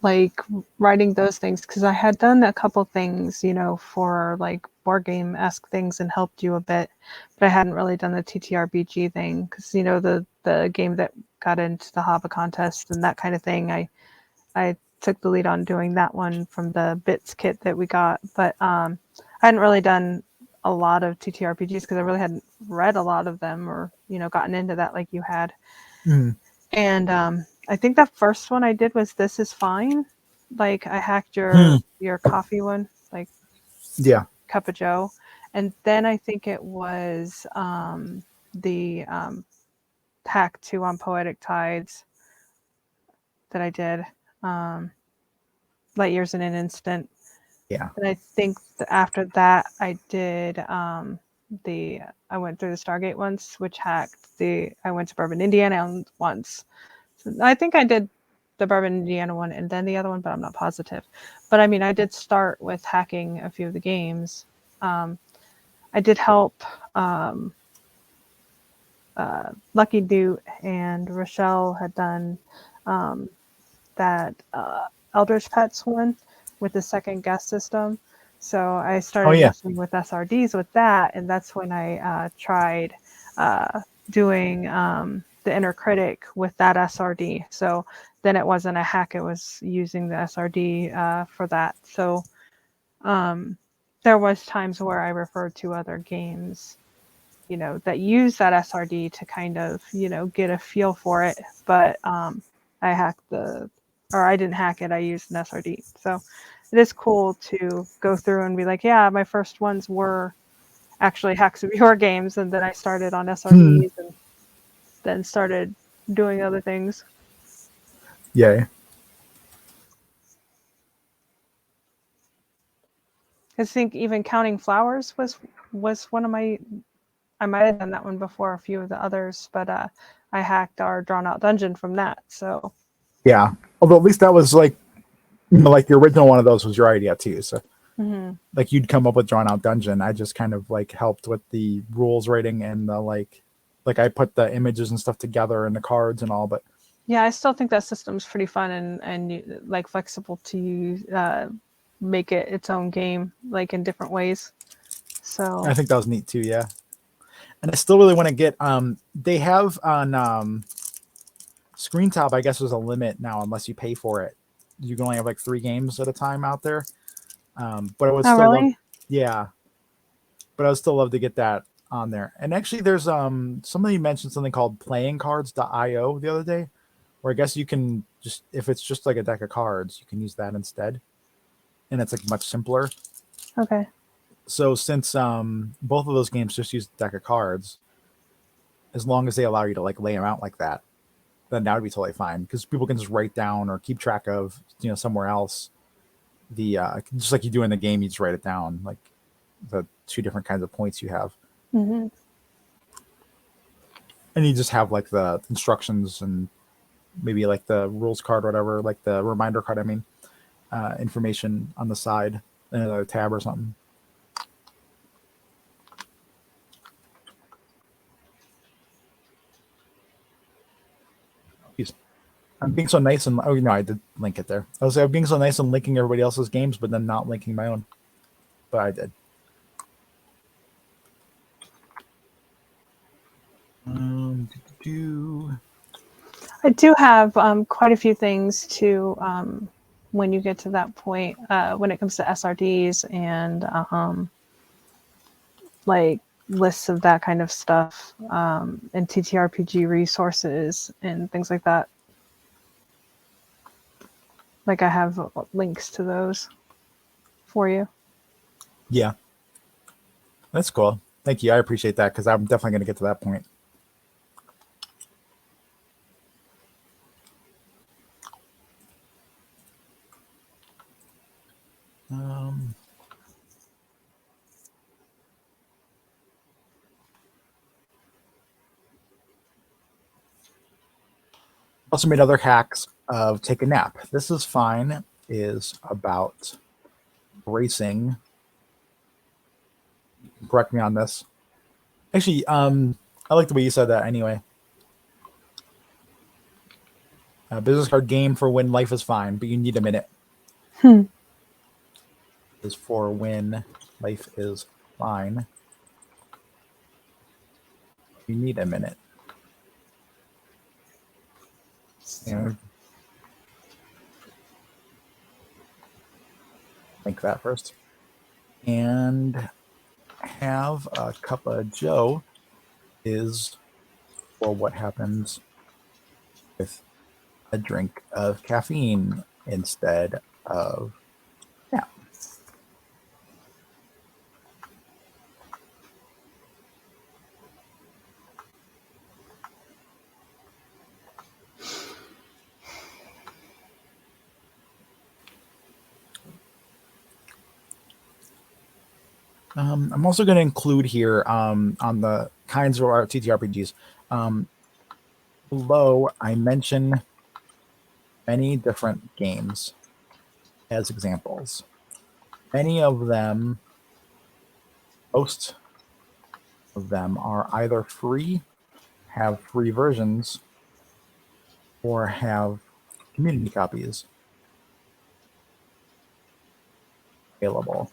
B: writing those things, because I had done a couple things, for board game-esque things and helped you a bit, but I hadn't really done the TTRPG thing because the game that got into the Hava contest and that kind of thing, I took the lead on doing that one from the bits kit that we got, but I hadn't really done a lot of TTRPGs because I really hadn't read a lot of them or gotten into that like you had. And I think the first one I did was This Is Fine. I hacked your coffee one,
A: Yeah.
B: Cup of Joe. And then I think it was the hack 2 on Poetic Tides that I did. Light Years in an Instant.
A: Yeah.
B: And I think after that I did I went through the Stargate once, which hacked I went to Bourbon, Indiana once. I think I did the Bourbon, Indiana one and then the other one, but I'm not positive. But I mean, I did start with hacking a few of the games. I did help Lucky Dude and Rochelle had done that Eldritch Pets one with the second guest system. So I started messing with SRDs with that, and that's when I tried doing the Inner Critic with that SRD. So then it wasn't a hack, it was using the SRD for that. So there was times where I referred to other games, that use that SRD to kind of, get a feel for it. But I didn't hack it, I used an SRD. So it is cool to go through and be like, yeah, my first ones were actually hacks of your games, and then I started on SRDs and then started doing other things.
A: Yay.
B: I think even Counting Flowers was one of my, I might have done that one before a few of the others, but I hacked our Drawn Out Dungeon from that. So
A: yeah, although at least that was the original one of those was your idea too. So you'd come up with Drawn Out Dungeon. I just kind of helped with the rules writing and the I put the images and stuff together and the cards and all. But
B: yeah, I still think that system's pretty fun and flexible to use, make it its own game in different ways. So
A: I think that was neat too. Yeah, and I still really want to get. They have on Screen Top, I guess, there's a limit now unless you pay for it. You can only have 3 games at a time out there. But I would still
B: really?
A: love, yeah. But I would still love to get that on there. And actually, there's somebody mentioned something called playingcards.io the other day, where I guess you can just, if it's just a deck of cards, you can use that instead, and it's much simpler.
B: Okay.
A: So since both of those games just use a deck of cards, as long as they allow you to lay them out like that, then that would be totally fine, because people can just write down or keep track of somewhere else the just like you do in the game. You just write it down, the 2 different kinds of points you have, and you just have the instructions and maybe the rules card or whatever, the reminder card, I mean, information on the side in another tab or something. Jeez. I'm being so nice and I did link it there. I'm being so nice and linking everybody else's games, but then not linking my own. But I did.
B: I do have quite a few things to when you get to that point when it comes to SRDs and like lists of that kind of stuff and TTRPG resources and things like that. Like I have links to those for you.
A: Yeah, that's cool. Thank you. I appreciate that because I'm definitely going to get to that point. Also made other hacks of take a nap. This is fine. Is about bracing. Correct me on this. Actually, I like the way you said that. Anyway, a business card game for when life is fine, but you need a minute. Is for when life is fine. You need a minute. And think that first. And have a cup of Joe is for what happens with a drink of caffeine instead of yeah. I'm also going to include here on the kinds of our TTRPGs. Below, I mention many different games as examples. Many of them, most of them are either free, have free versions, or have community copies available.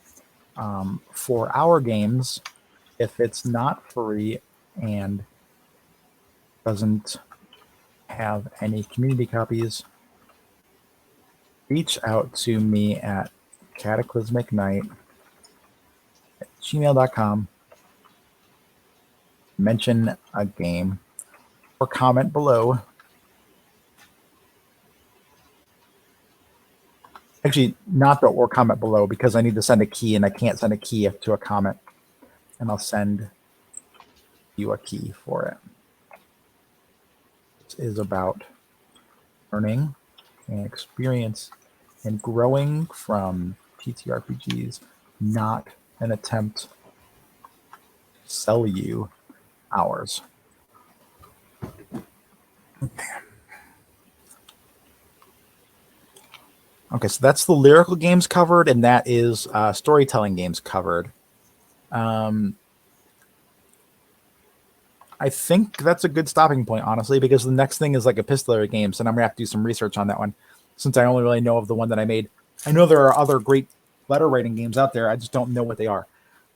A: For our games, if it's not free and doesn't have any community copies, reach out to me at cataclysmicnight@gmail.com. Mention a game or comment below. Actually, not the or comment below because I need to send a key and I can't send a key to a comment. And I'll send you a key for it. This is about learning and experience and growing from TTRPGs, not an attempt to sell you ours. Okay, so that's the lyrical games covered, and that is storytelling games covered. I think that's a good stopping point, honestly, because the next thing is like epistolary games, and I'm gonna have to do some research on that one, since I only really know of the one that I made. I know there are other great letter writing games out there. I just don't know what they are.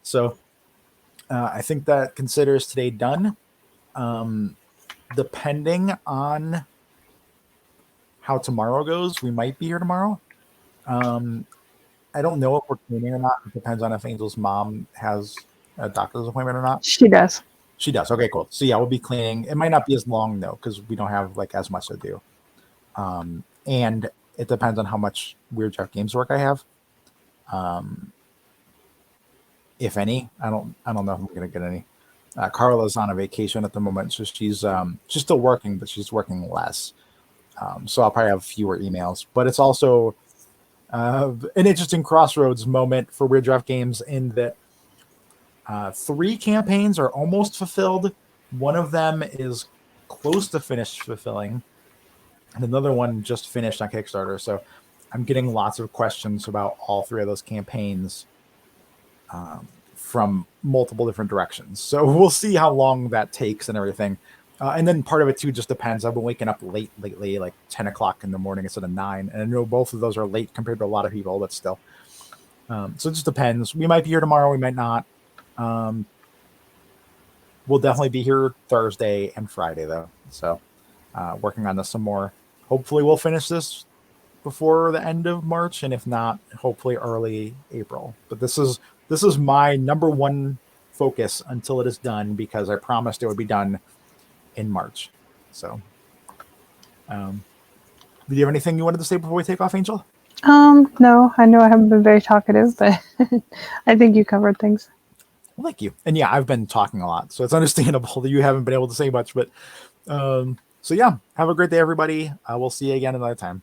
A: So I think that considers today done. Depending on how tomorrow goes, we might be here tomorrow. I don't know if we're cleaning or not. It depends on if Angel's mom has a doctor's appointment or not.
B: She does.
A: She does. Okay, cool. So yeah, we'll be cleaning. It might not be as long though, because we don't have like as much to do. And it depends on how much Weird Jeff Games work I have. If any. I don't know if I'm gonna get any. Carla's on a vacation at the moment, so she's still working, but she's working less. So I'll probably have fewer emails. But it's also an interesting crossroads moment for Weird Draft Games in that 3 campaigns are almost fulfilled. One of them is close to finished fulfilling, and another one just finished on Kickstarter. So I'm getting lots of questions about all 3 of those campaigns from multiple different directions. So we'll see how long that takes and everything. And then part of it too just depends. I've been waking up late lately, like 10 o'clock in the morning instead of 9. And I know both of those are late compared to a lot of people, but still. So it just depends. We might be here tomorrow. We might not. We'll definitely be here Thursday and Friday though. So working on this some more. Hopefully, we'll finish this before the end of March, and if not, hopefully early April. But this is my number one focus until it is done, because I promised it would be done in March. So, do you have anything you wanted to say before we take off, Angel?
B: No, I know I haven't been very talkative, but I think you covered things.
A: Well, thank you. And yeah, I've been talking a lot, so it's understandable that you haven't been able to say much. But so yeah, have a great day, everybody. We'll see you again another time.